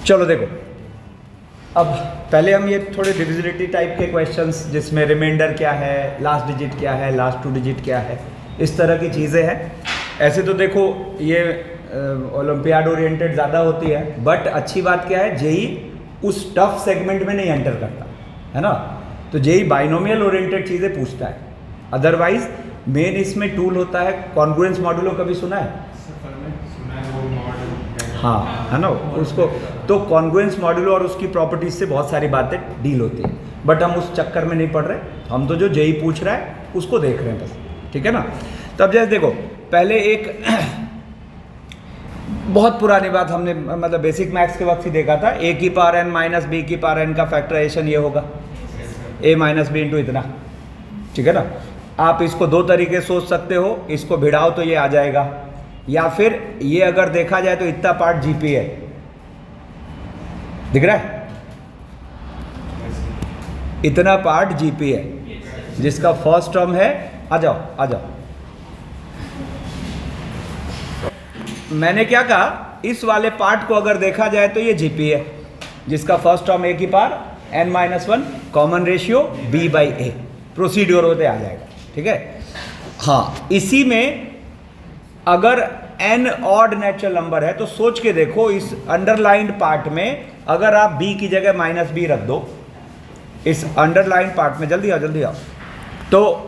चलो देखो, अब पहले हम ये थोड़े डिविजिबिलिटी टाइप के क्वेश्चंस जिसमें रिमाइंडर क्या है, लास्ट डिजिट क्या है, लास्ट 2 डिजिट क्या है, इस तरह की चीज़ें हैं। ऐसे तो देखो ये ओलंपियाड ओरिएंटेड ज़्यादा होती है, बट अच्छी बात क्या है, जेई उस टफ सेगमेंट में नहीं एंटर करता है ना। तो जेई बाइनोमियल ओरिएंटेड चीज़ें पूछता है। अदरवाइज मेन इसमें टूल होता है कॉन्ग्रुएंस मॉड्यूलो, कभी सुना है? हाँ, है ना उसको। तो कॉन्ग्रुएंस मॉड्यूलो और उसकी प्रॉपर्टीज से बहुत सारी बातें डील होती है, बट हम उस चक्कर में नहीं पड़ रहे। हम तो जो जेई पूछ रहा है उसको देख रहे हैं बस, ठीक है ना। तो अब जैसे देखो, पहले एक बहुत पुरानी बात हमने मतलब बेसिक मैथ्स के वक्त ही देखा था, ए की पावर एन माइनस बी की पावर एन का फैक्टराइजेशन ये होगा ए माइनस बी इंटू इतना, ठीक है ना। आप इसको दो तरीके सोच सकते हो, इसको भिड़ाओ तो ये आ जाएगा, या फिर ये अगर देखा जाए तो इतना पार्ट जीपी है, दिख रहा है, इतना पार्ट जीपी है जिसका फर्स्ट टर्म है। आ जाओ आ जाओ, मैंने क्या कहा, इस वाले पार्ट को अगर देखा जाए तो ये जीपी है जिसका फर्स्ट टर्म ए की power n minus 1 common ratio b by a, procedure होते आ जाएगा, ठीक है। हाँ, इसी में अगर n ऑड नेचुरल नंबर है तो सोच के देखो, इस अंडरलाइंड पार्ट में अगर आप b की जगह माइनस बी रख दो, इस अंडरलाइंड पार्ट में, जल्दी आओ जल्दी आओ, तो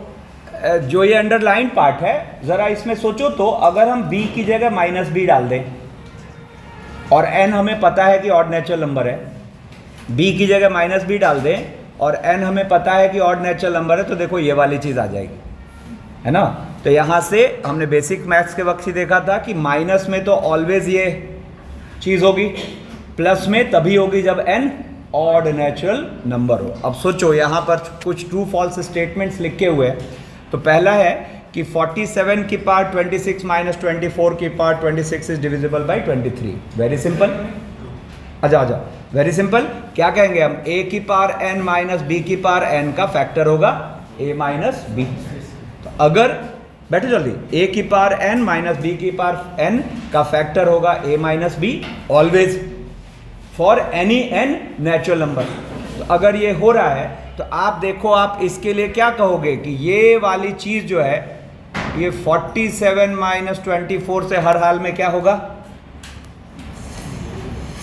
जो ये अंडरलाइंड पार्ट है, जरा इसमें सोचो तो, अगर हम b की जगह माइनस बी डाल दें और n हमें पता है कि ऑड नेचुरल नंबर है, b की जगह माइनस बी डाल दें और n हमें पता है कि ऑड नेचुरल नंबर है, तो देखो ये वाली चीज़ आ जाएगी, है ना। तो यहाँ से हमने बेसिक मैथ्स के वक्त ही देखा था कि माइनस में तो ऑलवेज ये चीज़ होगी, प्लस में तभी होगी जब n ऑड नेचुरल नंबर हो। अब सोचो, यहाँ पर कुछ ट्रू फॉल्स स्टेटमेंट्स लिखे हुए हैं। तो पहला है कि 47 की पावर 26 माइनस 24 की power 26 is divisible by 23। Very simple, आ जाओ, वेरी सिंपल। क्या कहेंगे हम, a की पावर n माइनस बी की पावर n का फैक्टर होगा a माइनस बी। तो अगर बैठो जल्दी, a की पावर n माइनस बी की पावर n का फैक्टर होगा a minus B, always for any n natural number. तो अगर ये हो रहा है तो आप देखो, आप इसके लिए क्या कहोगे कि ये वाली चीज़ जो है, ये 47 माइनस 24 से हर हाल में क्या होगा,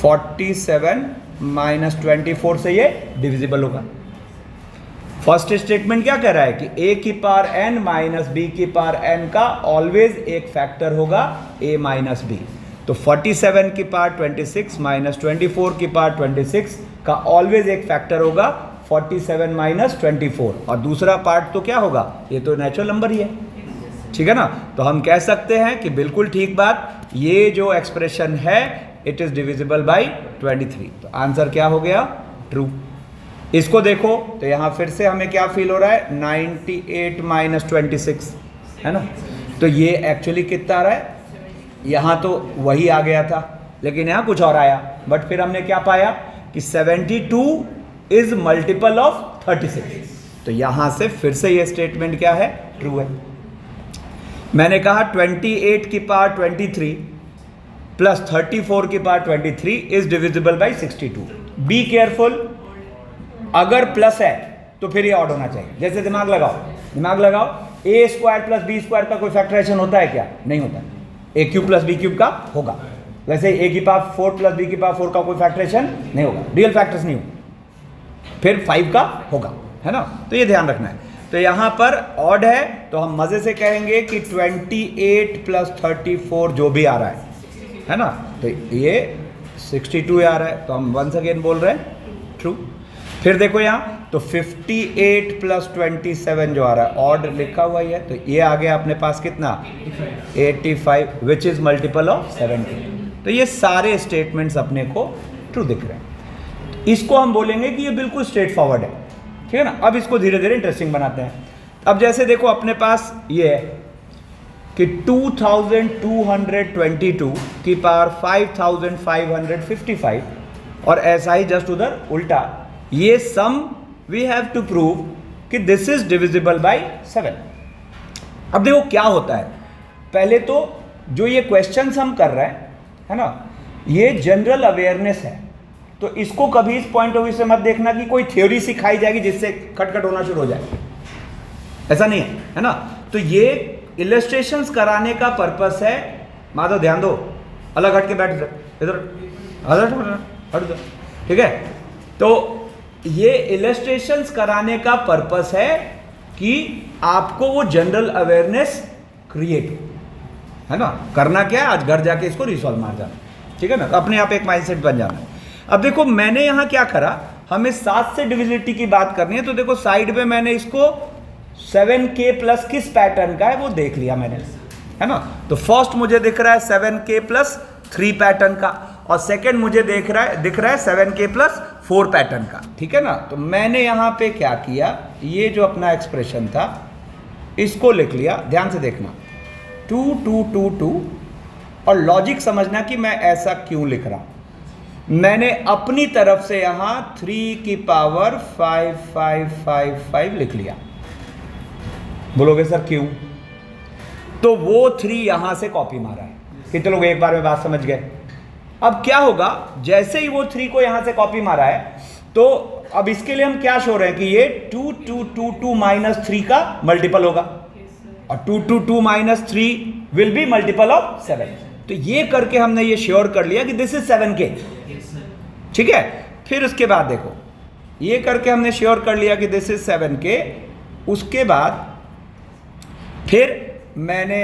47 माइनस 24 से ये डिविजिबल होगा। फर्स्ट स्टेटमेंट क्या कह रहा है कि a की पावर n माइनस बी की पावर n का ऑलवेज एक फैक्टर होगा a माइनस बी। तो 47 की पावर 26 माइनस 24 की पावर 26 का ऑलवेज एक फैक्टर होगा 47 माइनस 24, और दूसरा पार्ट तो क्या होगा, ये तो नेचुरल नंबर ही है, ठीक है ना। तो हम कह सकते हैं कि बिल्कुल ठीक बात, ये जो एक्सप्रेशन है इट इज डिविजिबल बाई 23। तो आंसर क्या हो गया, ट्रू। इसको देखो तो यहाँ फिर से हमें क्या फील हो रहा है, 98 माइनस 26, है ना। तो ये एक्चुअली कितना आ रहा है, यहाँ तो वही आ गया था लेकिन यहाँ कुछ और आया, बट फिर हमने क्या पाया कि 72 इज मल्टीपल ऑफ 36। तो यहाँ से फिर से ये स्टेटमेंट क्या है, ट्रू है। मैंने कहा 28 की पावर 23 प्लस 34 की power 23 is divisible by 62। Be careful, अगर प्लस है तो फिर ये ऑड होना चाहिए। जैसे दिमाग लगाओ, ए स्क्वायर प्लस बी स्क्वायर का कोई फैक्टराइजेशन होता है क्या, नहीं होता। ए क्यूब प्लस बी क्यूब का होगा, वैसे ए की पावर 4 प्लस बी की पावर 4 का कोई फैक्टराइजेशन नहीं होगा, रियल फैक्टर्स नहीं होगा। फिर 5 का होगा, है ना। तो ये ध्यान रखना है। तो यहाँ पर ऑड है तो हम मजे से कहेंगे कि 28 प्लस 34 जो भी आ रहा है ना, तो ये 62 आ रहा है। तो हम वंस अगेन बोल रहे हैं ट्रू। फिर देखो यहाँ तो 58 प्लस 27 जो आ रहा है, ऑड लिखा हुआ ही है, तो ये आ गया अपने पास कितना, 85 विच इज मल्टीपल ऑफ 70। तो ये सारे स्टेटमेंट्स अपने को ट्रू दिख रहे हैं। इसको हम बोलेंगे कि ये बिल्कुल स्ट्रेट फॉरवर्ड है, ठीक है ना। अब इसको धीरे धीरे इंटरेस्टिंग बनाते हैं। अब जैसे देखो अपने पास ये है कि 2222 की पावर 5555 और ऐसा ही जस्ट उधर उल्टा, ये सम वी हैव टू प्रूव कि दिस इज डिविजिबल बाय 7। अब देखो क्या होता है, पहले तो जो ये क्वेश्चंस हम कर रहे हैं, है ना, ये जनरल अवेयरनेस है तो इसको कभी इस पॉइंट ऑफ व्यू से मत देखना कि कोई थ्योरी सिखाई जाएगी जिससे खटखट होना शुरू हो जाए, ऐसा नहीं है ना। तो ये इलस्ट्रेशंस कराने का पर्पस है। माधव ध्यान दो, अलग हट के बैठ इधर, हट जाओ, ठीक है। तो ये इलस्ट्रेशंस कराने का पर्पस है कि आपको वो जनरल अवेयरनेस क्रिएट है ना। करना क्या है, आज घर जाके इसको रिसॉल्व मार जाना, ठीक है ना। तो अपने आप एक माइंडसेट बन जाना। अब देखो मैंने यहां क्या करा, हमें 7 से डिविजिबिलिटी की बात करनी है, तो देखो साइड पे मैंने इसको 7k प्लस किस पैटर्न का है वो देख लिया मैंने, है ना। तो फर्स्ट मुझे दिख रहा है 7k प्लस 3 पैटर्न का, और सेकंड मुझे दिख रहा है 7k प्लस 4 पैटर्न का, ठीक है ना। तो मैंने यहां पे क्या किया, ये जो अपना एक्सप्रेशन था इसको लिख लिया। ध्यान से देखना, 2 2 2 2, और लॉजिक समझना कि मैं ऐसा क्यों लिख रहा हूं। मैंने अपनी तरफ से यहां 3 की पावर 5 5 5 5 लिख लिया। बोलोगे सर क्यों? तो वो 3 यहां से कॉपी मारा है। कितने लोग एक बार में बात समझ गए? अब क्या होगा, जैसे ही वो 3 को यहां से कॉपी मारा है, तो अब इसके लिए हम क्या शो रहे हैं कि ये 2 2 2 2 माइनस 3 का मल्टीपल होगा, और 2 2 2 minus 3 will be multiple of 7। तो ये करके हमने ये श्योर कर लिया कि दिस इज 7k, ठीक है। फिर उसके बाद देखो, ये करके हमने श्योर कर लिया कि दिस इज 7k। उसके बाद फिर मैंने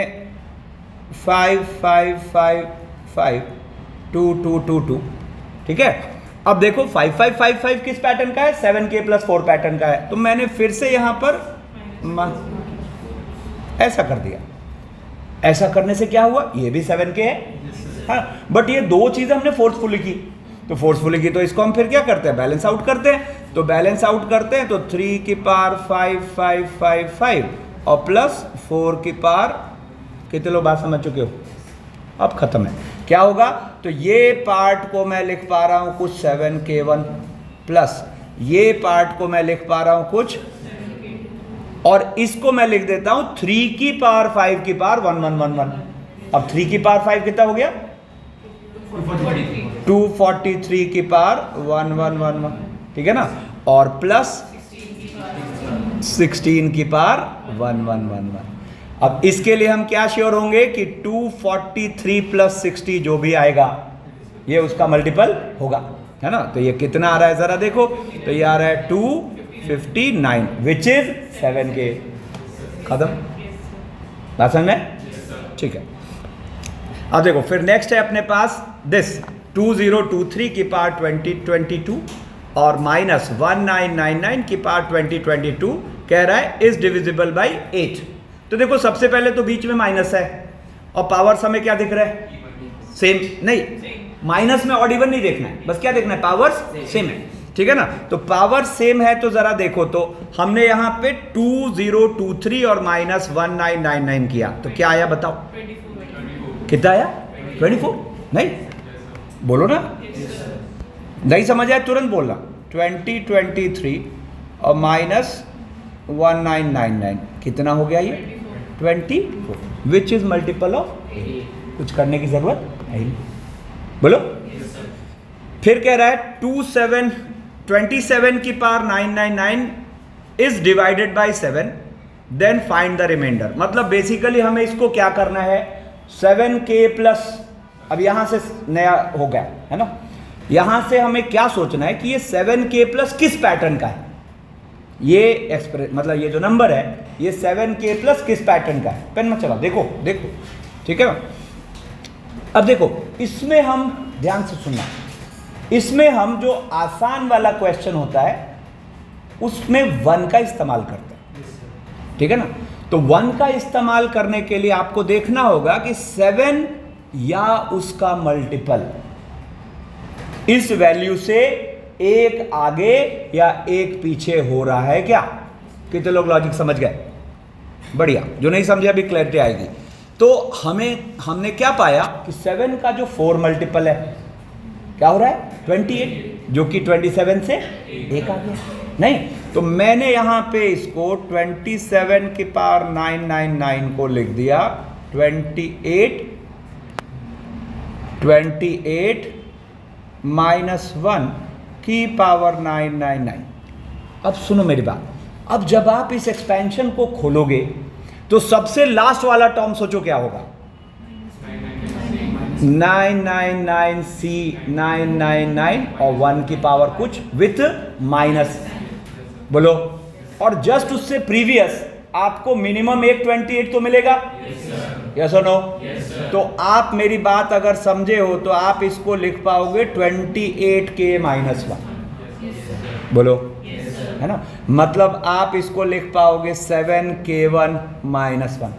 5 5 5 5 2 2 2 2, ठीक है। अब देखो 5 5 5 5 किस पैटर्न का है, 7k प्लस 4 पैटर्न का है। तो मैंने फिर से यहां पर ऐसा कर दिया। ऐसा करने से क्या हुआ, ये भी 7k है, हाँ, बट ये दो चीजें हमने फोर्सफुली की। तो फोर्सफुली की तो इसको हम फिर क्या करते हैं, बैलेंस आउट करते हैं। तो बैलेंस आउट करते हैं तो 3 की पावर 5 5 5 5 और प्लस 4 की पावर, कितने लोग बात समझ चुके हो? अब खत्म है। क्या होगा, तो ये पार्ट को मैं लिख पा रहा हूं कुछ 7k1 प्लस ये पार्ट को मैं लिख पा रहा हूं कुछ, और इसको मैं लिख देता हूं 3 की पावर 5 की पावर 1 1 1 1। अब 3 की पावर 5 कितना हो गया, 243 की पावर 1 1 1 1, ठीक है ना, और प्लस 16 की पावर 1 1 1 1। अब इसके लिए हम क्या श्योर होंगे कि 243 प्लस 60 जो भी आएगा ये उसका मल्टीपल होगा, है ना। तो ये कितना आ रहा है जरा देखो, तो ये आ रहा है 259 विच इज 7k। खत्म, बात समझ में? ठीक है। अब देखो फिर नेक्स्ट है अपने पास दिस 2023 की पावर 2022 और माइनस 1999 की पावर 2022 कह रहा है इज डिविजिबल बाई 8। तो देखो सबसे पहले तो बीच में माइनस है, और पावर्स हमें क्या दिख रहा है, सेम नहीं, माइनस में ऑड इवन नहीं देखना है, बस क्या देखना है, पावर्स सेम है, ठीक है ना। तो पावर सेम है तो जरा देखो, तो हमने यहां पे 2023 और माइनस 1999 किया, तो क्या आया बताओ, कितना आया, 24? नहीं, बोलो ना, नहीं समझ आया तुरंत बोलना। 2023 और माइनस 1999 कितना हो गया, ये 24, विच इज मल्टीपल ऑफ 8। कुछ करने की जरूरत है नहीं, बोलो। फिर कह रहा है 27 की power 999 is divided by 7, then find the remainder. मतलब बेसिकली हमें इसको क्या करना है, 7k प्लस, अब यहां से नया हो गया है ना, यहां से हमें क्या सोचना है कि ये 7k प्लस किस पैटर्न का है, ये एक्सप्रेस मतलब ये जो नंबर है ये 7k प्लस किस पैटर्न का है। पेन मत चलाओ, देखो देखो, ठीक है। अब देखो इसमें हम ध्यान से सुनना, इसमें हम जो आसान वाला क्वेश्चन होता है उसमें 1 का इस्तेमाल करते हैं, ठीक है ना। तो 1 का इस्तेमाल करने के लिए आपको देखना होगा कि 7 या उसका मल्टीपल इस वैल्यू से एक आगे या एक पीछे हो रहा है क्या? कितने लोग लॉजिक समझ गए? बढ़िया, जो नहीं समझे अभी क्लैरिटी आएगी। तो हमने क्या पाया कि 7 का जो 4 मल्टीपल है क्या हो रहा है, 28, जो कि 27 से एक आ गया नहीं। तो मैंने यहां पे इसको 27 की पावर 999 को लिख दिया 28 -1 की पावर 999। अब सुनो मेरी बात, अब जब आप इस एक्सपेंशन को खोलोगे तो सबसे लास्ट वाला टर्म सोचो क्या होगा, 999C 999 और 1 की पावर कुछ विथ माइनस, बोलो। और जस्ट उससे प्रीवियस आपको मिनिमम एक 28 तो मिलेगा, यस और नो? तो आप मेरी बात अगर समझे हो तो आप इसको लिख पाओगे 28K -1, बोलो, है ना? मतलब आप इसको लिख पाओगे 7K1 -1।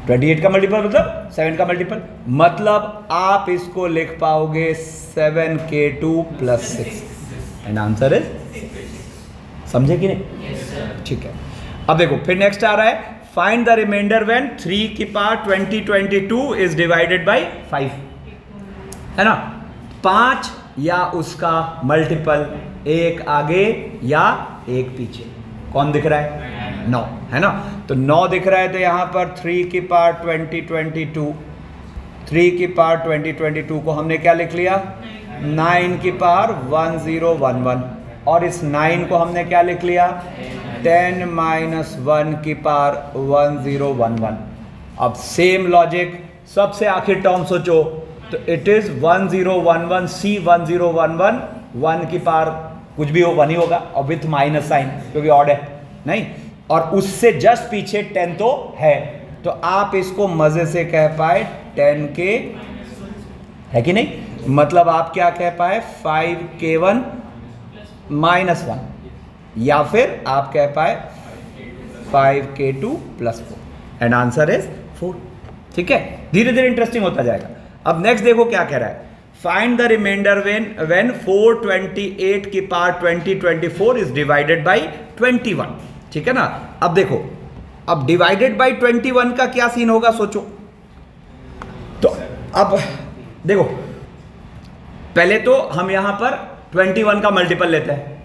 28 का मल्टीपल मतलब 7 का मल्टीपल, मतलब आप इसको लिख पाओगे 7K2 + 6 एंड आंसर इज, समझे कि नहीं? ठीक है। अब देखो फिर नेक्स्ट आ रहा है, फाइंड द रिमाइंडर व्हेन 3 की पावर 2022 इज डिवाइडेड बाय 5, है ना? 5 या उसका मल्टीपल, एक आगे या एक पीछे, कौन दिख रहा है? 9, है ना? तो 9 दिख रहा है, तो यहां पर 3 की पावर 2022, 3 की पावर 2022 को हमने क्या लिख लिया, 9 की पावर 1011, और इस 9 को हमने क्या लिख लिया, 10 - 1 की पावर 1011। अब सेम लॉजिक, सबसे आखिर टर्म सोचो, तो इट इज 1011C 1011, 1 की पावर कुछ भी हो 1 ही होगा, और विथ माइनस साइन क्योंकि ऑड है, नहीं? और उससे जस्ट पीछे 10 तो है, तो आप इसको मजे से कह पाए 10K, है कि नहीं? मतलब आप क्या कह पाए, 5K1 -1, या फिर आप कह पाए 5K2 + 4 एंड आंसर इज 4। ठीक है, धीरे धीरे इंटरेस्टिंग होता जाएगा। अब नेक्स्ट देखो क्या कह रहा है, फाइंड द रिमाइंडर व्हेन 428 की पावर 2024 इज डिवाइडेड बाय 21। ठीक है ना? अब देखो, अब डिवाइडेड बाय 21 का क्या सीन होगा सोचो। तो अब देखो, पहले तो हम यहां पर 21 का मल्टीपल लेते हैं,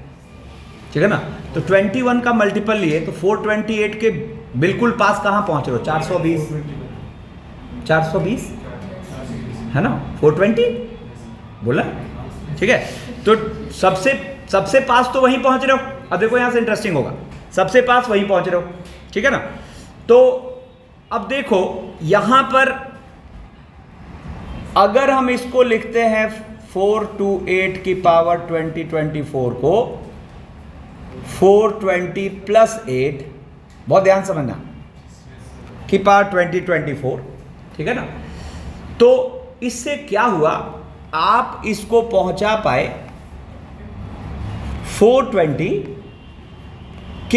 ठीक है ना? तो 21 का मल्टीपल लिए तो 428 के बिल्कुल पास कहां पहुंच रहे हो, 420, 420 है ना? 420 बोला, ठीक है? तो सबसे पास तो वहीं पहुंच रहे हो। अब देखो यहां से इंटरेस्टिंग होगा, सबसे पास वहीं पहुंच रहे हो, ठीक है ना? तो अब देखो यहां पर अगर हम इसको लिखते हैं 428 की पावर 2024 को 420 + 8, बहुत ध्यान समझना, की पावर 2024, ठीक है ना? तो इससे क्या हुआ, आप इसको पहुंचा पाए 420K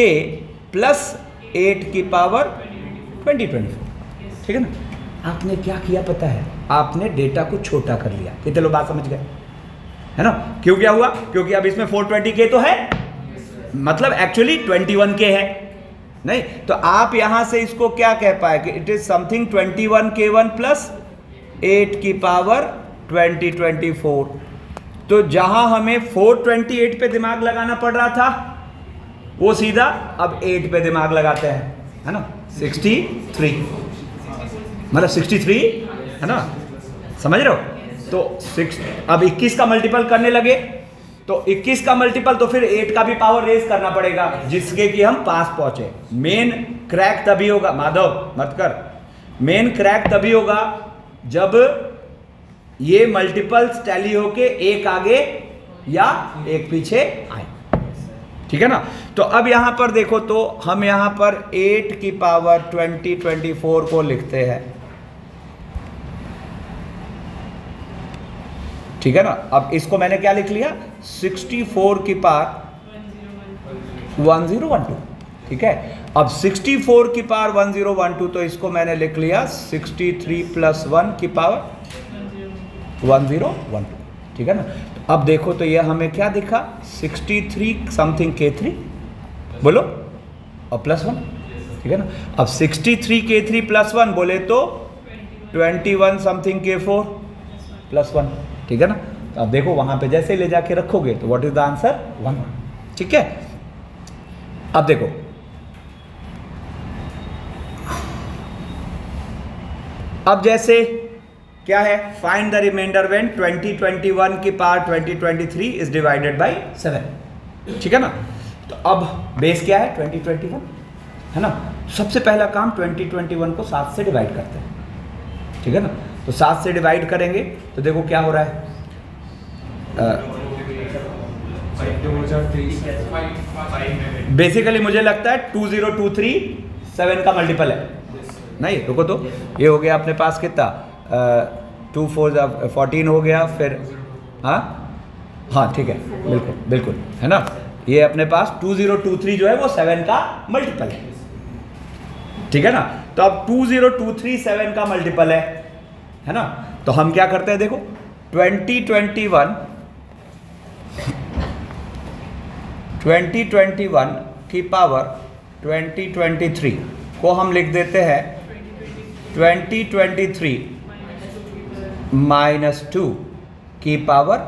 + 8 की पावर 2024, ठीक है ना? आपने क्या किया पता है, आपने डेटा को छोटा कर लिया। कितने लोग बात समझ गए, है ना? क्यों क्या हुआ, क्योंकि अब इसमें 420K तो है, मतलब एक्चुअली 21K है, नहीं? तो आप यहां से इसको क्या कह पाए कि इट इज समथिंग 21K1 + 8 की पावर 2024। तो जहां हमें 428 पे दिमाग लगाना पड़ रहा था, वो सीधा अब 8 पे दिमाग लगाते हैं, है ना? 63, मतलब 63, है ना? समझ रहे हो? तो अब 21 का मल्टीपल करने लगे, तो 21 का मल्टीपल तो फिर 8 का भी पावर रेज करना पड़ेगा, जिसके कि हम पास पहुंचे। मेन क्रैक तभी होगा, माधव मत कर, मेन क्रैक तभी होगा जब ये मल्टीपल्स टैली होके एक आगे या एक पीछे आए, ठीक है ना? तो अब यहां पर देखो, तो हम यहां पर 8 की पावर 2024 को लिखते हैं, ठीक है ना? अब इसको मैंने क्या लिख लिया, 64 की पावर 1012, ठीक है? अब 64 की पावर 1012, तो इसको मैंने लिख लिया 63 + 1 की पावर 1012, ठीक है ना? तो अब देखो, तो ये हमें क्या दिखा, 63 समथिंग K3, बोलो, और +1, ठीक है ना? अब 63 K3 +1 बोले तो 21 समथिंग K4 +1, ठीक है ना? तो अब देखो वहां पे जैसे ले जाके रखोगे तो व्हाट इज द आंसर, 1, ठीक है? अब देखो, अब जैसे क्या है, फाइंड द रिमाइंडर व्हेन 2021 की पावर 2023 इज डिवाइडेड बाय 7। ठीक है ना। तो अब बेस क्या है 2021, है ना। सबसे पहला काम 2021 को 7 से डिवाइड करते हैं। ठीक है ना। तो 7 से डिवाइड करेंगे तो देखो क्या हो रहा है, बेसिकली मुझे लगता है 2023 7 का मल्टीपल है। नहीं रुको, तो ये हो गया अपने पास कितना, 2 4 14 हो गया, फिर हाँ ठीक है, बिल्कुल बिल्कुल, है ना। ये अपने पास 2023 जो है वो 7 का मल्टीपल है। ठीक है ना। तो अब 2023 7 का मल्टीपल है ना। तो हम क्या करते हैं, देखो 2021 की पावर 2023 को हम लिख देते हैं 2023 -2 की पावर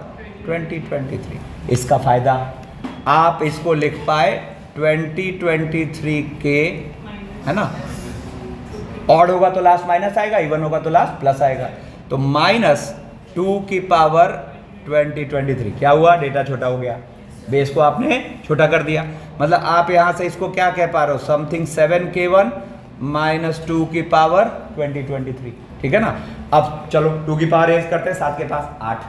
2023। इसका फायदा आप इसको लिख पाए 2023 के, है ना। ऑड होगा तो लास्ट माइनस आएगा, इवन होगा तो लास्ट प्लस आएगा। तो -2 की पावर 2023 क्या हुआ, डेटा छोटा हो गया, बेस को आपने छोटा कर दिया। मतलब आप यहां से इसको क्या कह पा रहे हो, समथिंग 7K1 -2 की पावर 2023। ठीक है ना। अब चलो 2 की पावर रेज करते हैं, 7 के पास 8,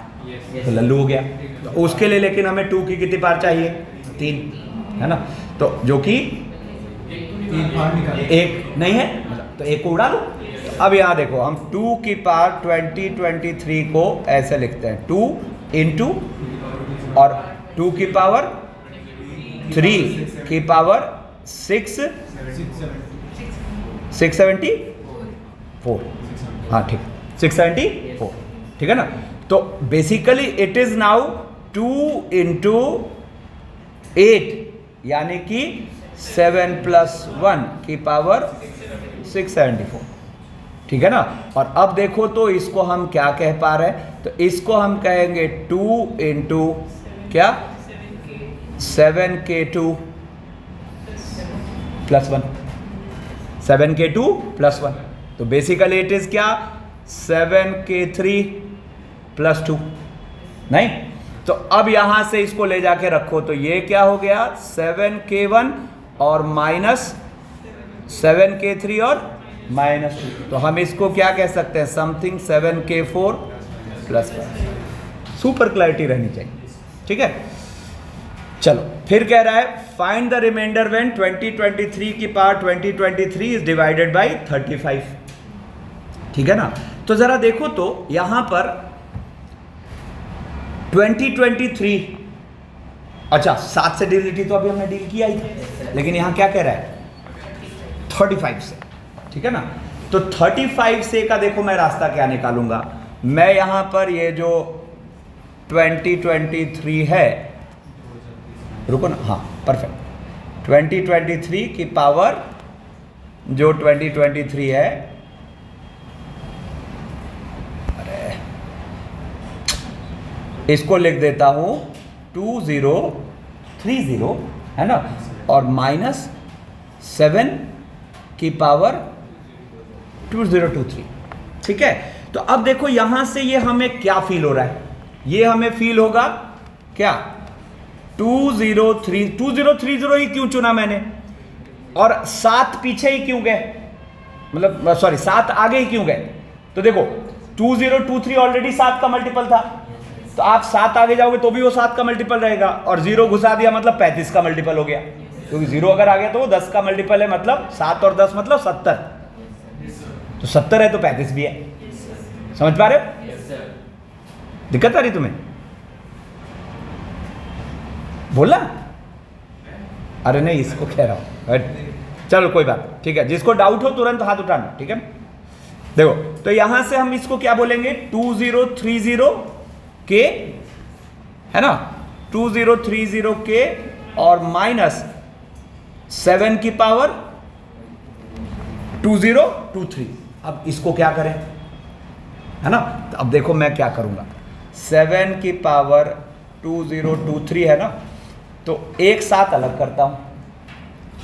तो लल्लू हो गया। तो उसके लिए लेकिन हमें 2 की कितनी पावर चाहिए, 3, है ना। तो जो कि एक नहीं है, तो एक को उड़ा लो। अब यहाँ देखो हम 2 की पावर 2023 को ऐसे लिखते हैं 2 इंटू और 2 की पावर 3 की पावर 674, हाँ ठीक, 674। ठीक है ना। तो basically it is now 2 into 8 यानी कि 7 + 1 की पावर 674। ठीक है ना। और अब देखो तो इसको हम क्या कह पा रहे हैं, तो इसको हम कहेंगे 2 इंटू क्या 7K2 + 1, 7K2 + 1। तो बेसिकली इट इज क्या 7K3 + 2, नहीं। तो अब यहां से इसको ले जाके रखो तो ये क्या हो गया 7K1 और -7K3 और -2। तो हम इसको क्या कह सकते हैं, समथिंग 7K4 + 1। सुपर क्लैरिटी रहनी चाहिए। ठीक है। चलो फिर कह रहा है फाइंड द रिमाइंडर व्हेन 2023 की पावर 2023 इज डिवाइडेड बाय 35। ठीक है ना। तो जरा देखो तो यहां पर 2023, अच्छा 7 से डिविजिबिलिटी तो अभी हमने डील किया ही, लेकिन यहां क्या कह रहा है 35 से। ठीक है ना। तो 35 से का देखो मैं रास्ता क्या निकालूंगा, मैं यहां पर ये जो 2023 है, रुको ना, हाँ परफेक्ट, 2023 की पावर जो 2023 है, अरे इसको लिख देता हूं 2030, है ना, और -7 की पावर 2023। ठीक है। तो अब देखो यहां से ये हमें क्या फील हो रहा है, ये हमें फील होगा क्या 2030 ही क्यों चुना मैंने, और 7 पीछे ही क्यों गए, मतलब सॉरी 7 आगे ही क्यों गए। तो देखो 2023 ऑलरेडी 7 का मल्टीपल था, तो आप 7 आगे जाओगे तो भी वो 7 का मल्टीपल रहेगा, और 0 घुसा दिया मतलब 35 का मल्टीपल हो गया, क्योंकि 0 अगर आ गया तो वो 10 का मल्टीपल है, मतलब 7 और 10 मतलब 70। तो 70 है तो 35 भी है। समझ पा रहे हो, दिक्कत आ रही तुम्हें, बोला, अरे नहीं इसको कह रहा हूं, चलो कोई बात, ठीक है। जिसको डाउट हो तुरंत हाथ उठाना। ठीक है। देखो तो यहां से हम इसको क्या बोलेंगे 2030 के, है ना, 2030 के और -7 की पावर 2023। अब इसको क्या करें, है ना। तो अब देखो मैं क्या करूंगा, 7 की पावर 2023 है ना, तो एक साथ अलग करता हूं,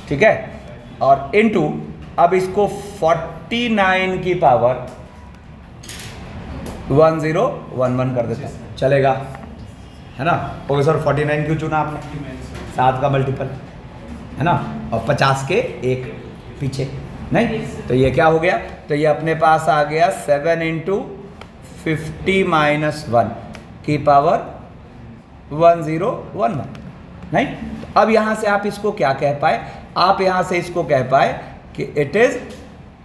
ठीक है, और इनटू अब इसको 49 की पावर 1011 कर देता हूँ, चलेगा, है ना। ओके सर 49 क्यों चुना आपने? 7 का मल्टीपल, है ना, और 50 के एक पीछे नहीं, तो ये क्या हो गया? तो ये अपने पास आ गया 7 × 50 - 1 की पावर 1011 नहीं। तो अब यहाँ से आप इसको क्या कह पाए? आप यहाँ से इसको कह पाए कि इट इज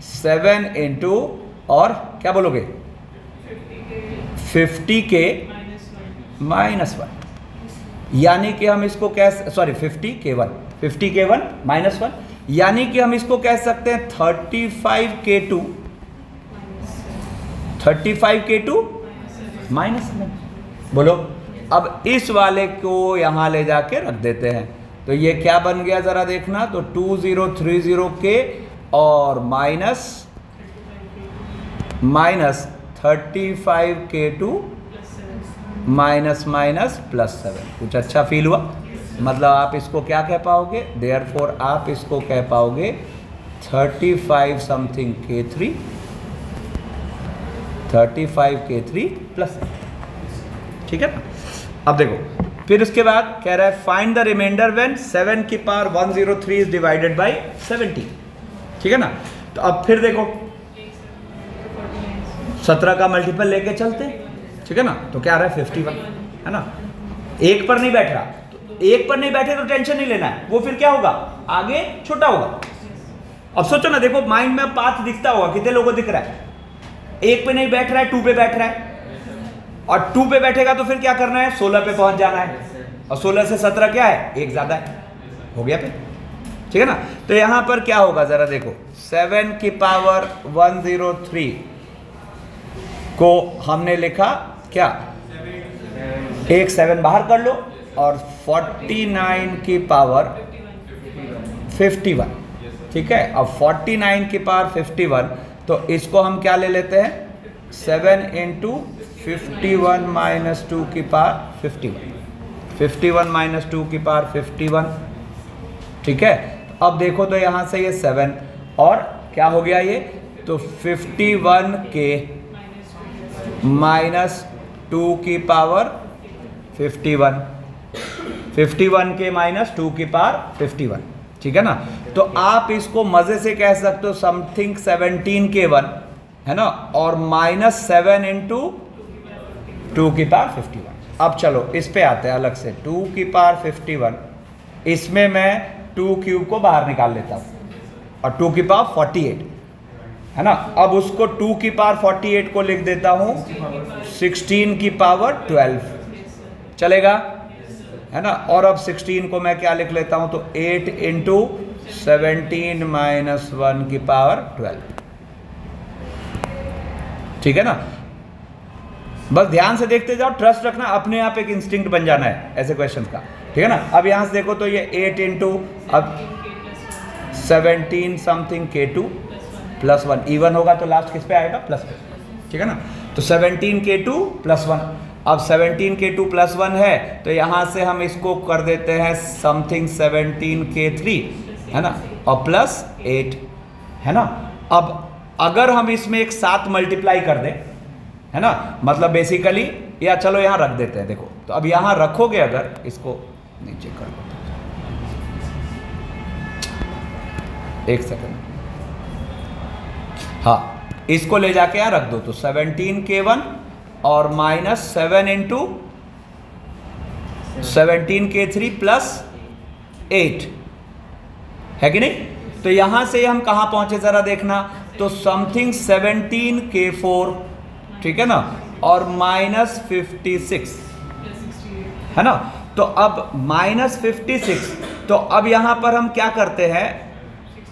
7 × और क्या बोलोगे? 50 के -1, यानी कि हम इसको कह 50 के 1 -1, यानी कि हम इसको कह सकते हैं 35 के 2 -7। बोलो, अब इस वाले को यहाँ ले जाके रख देते हैं, तो ये क्या बन गया ज़रा देखना, तो 2030 के और -35 के 2 -7। कुछ अच्छा फील हुआ? मतलब आप इसको क्या कह पाओगे? देयरफॉर आप इसको कह पाओगे 35 समथिंग के 3 प्लस, ठीक है ना। अब देखो, फिर उसके बाद कह रहा है फाइंड द रिमाइंडर व्हेन 7 की पावर 103 इज डिवाइडेड बाय 70, ठीक है ना। तो अब फिर देखो 17 का मल्टीपल लेके चलते, ठीक है ना। तो क्या आ रहा है 51, है ना। एक पर नहीं बैठ रहा, तो एक पर नहीं बैठे तो टेंशन नहीं लेना है, वो फिर क्या होगा? आगे छोटा होगा। अब सोचो ना, देखो माइंड में पाथ दिखता होगा, कितने लोगों को दिख रहा है? एक पे नहीं बैठ रहा है, 2 पे बैठ रहा है, और 2 पे बैठेगा तो फिर क्या करना है? 16 पे पहुंच जाना है, और 16 से 17 क्या है? एक ज्यादा है, हो गया फिर, ठीक है ना। तो यहां पर क्या होगा जरा देखो, 7 की पावर 103 को हमने लिखा क्या? एक 7 बाहर कर लो, और 49 की पावर 51, ठीक है। अब 49 की पावर 51, तो इसको हम क्या ले लेते हैं? 7 × 51 - 2 की पावर 51 - 2 की पावर 51, ठीक है। अब देखो तो यहाँ से ये 7 और क्या हो गया ये? तो 51 के -2 की पावर 51 के -2 की पावर 51, ठीक है ना। तो आप इसको मजे से कह सकते हो समथिंग 17 के 1, है ना, और -7 × 2 की पावर 51। अब चलो इस पे आते हैं अलग से, 2 की पावर 51, इसमें मैं 2 क्यूब को बाहर निकाल लेता हूँ, और 2 की पावर 48, है ना। अब उसको 2 की पावर 48 को लिख देता हूँ 16 की पावर 12, चलेगा, है ना। और अब 16 को मैं क्या लिख लेता हूँ? तो 8 × 17 - 1 की पावर 12, ठीक है ना। बस ध्यान से देखते जाओ, ट्रस्ट रखना, अपने आप एक इंस्टिंक्ट बन जाना है ऐसे क्वेश्चन का, ठीक है ना। अब यहाँ से देखो तो ये 8 × अब 17 समथिंग के 2 + 1, इवन होगा तो लास्ट किस पे आएगा? प्लस पे, ठीक है ना। तो 17 के 2 + 1, अब 17 के 2 + 1 है, तो यहाँ से हम इसको कर देते हैं समथिंग 17 के 3, है ना, और +8, है ना। अब अगर हम इसमें एक 7 मल्टीप्लाई कर दें, है ना, मतलब बेसिकली, या चलो यहाँ रख देते हैं, देखो तो अब यहाँ रखोगे, अगर इसको नीचे कर लो, एक सेकंड, हाँ, इसको ले जाके यहाँ रख दो, तो 17 के 1 और -7 × 17 के 3 +8, है कि नहीं। तो यहां से हम कहां पहुंचे जरा देखना, तो समथिंग 17 के 4, ठीक है ना, और -56, है ना। तो अब -56, तो अब यहां पर हम क्या करते हैं?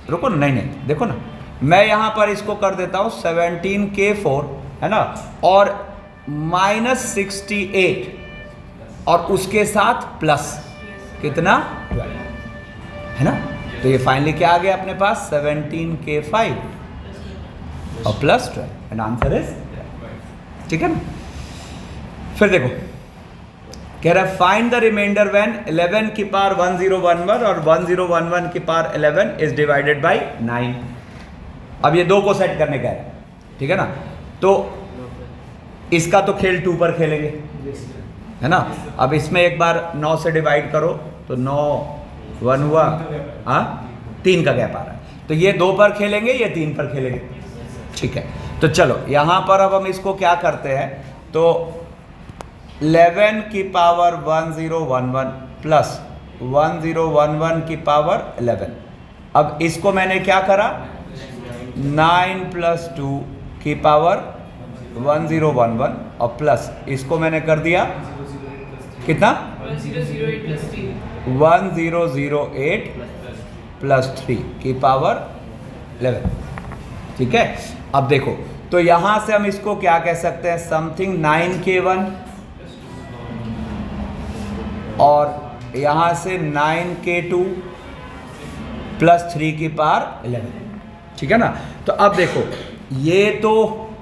रुको, नहीं, देखो ना, मैं यहां पर इसको कर देता हूं 17 के 4, है ना, और -68, और उसके साथ प्लस कितना? 12, है ना। तो ये फाइनली क्या आ गया अपने पास? 17 के 5 और +12, एंड आंसर इज, ठीक है ना। फिर देखो कह रहा है फाइंड द रिमाइंडर व्हेन 11 की पावर 1011 और 1011 की पावर 11 इज डिवाइडेड बाय 9। अब ये दो को सेट करने का है, ठीक है ना। तो इसका तो खेल 2 पर खेलेंगे, है ना। अब इसमें एक बार 9 से डिवाइड करो तो 9 1 हुआ, हाँ 3 का गैप आ रहा है, तो ये 2 पर खेलेंगे, ये 3 पर खेलेंगे, ठीक है। तो चलो यहाँ पर अब हम इसको क्या करते हैं, तो 11 की पावर 1011 प्लस 1011 की पावर 11। अब इसको मैंने क्या करा, 9 + 2 की पावर 1011 और प्लस इसको मैंने कर दिया कितना, 1008 + 3 की पावर 11, ठीक है। अब देखो तो यहां से हम इसको क्या कह सकते हैं, समथिंग 9K1 और यहां से 9K2 + 3 की पावर 11, ठीक है ना। तो अब देखो ये तो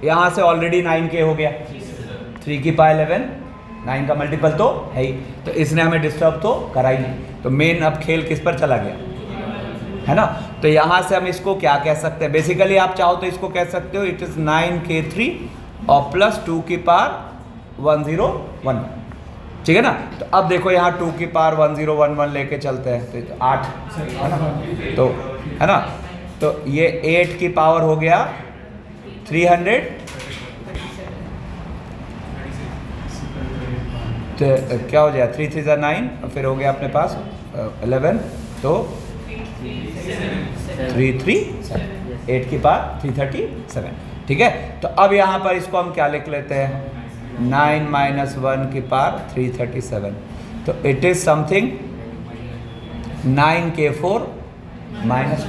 यहां से ऑलरेडी 9K हो गया, 3 की पावर 11, 9 का मल्टीपल तो है ही, तो इसने हमें डिस्टर्ब तो करा ही नहीं, तो मेन अब खेल किस पर चला गया, है ना। तो यहां से हम इसको क्या कह सकते हैं, बेसिकली आप चाहो तो इसको कह सकते हो इट इज 9K3 और प्लस 2 की पावर 1011, ठीक है ना। तो अब देखो यहाँ 2 की पावर 1011 लेके चलते हैं तो 8, है ना, तो है ना, तो ये 8 की पावर हो गया 300, तो क्या हो जाएगा 3 3 9 और फिर हो गया अपने पास 11, तो 337, 8 की पावर 337, ठीक है। तो अब यहाँ पर इसको हम क्या लिख लेते हैं, 9 - 1 की पावर 337, तो इट इज समथिंग 9K4 - 1,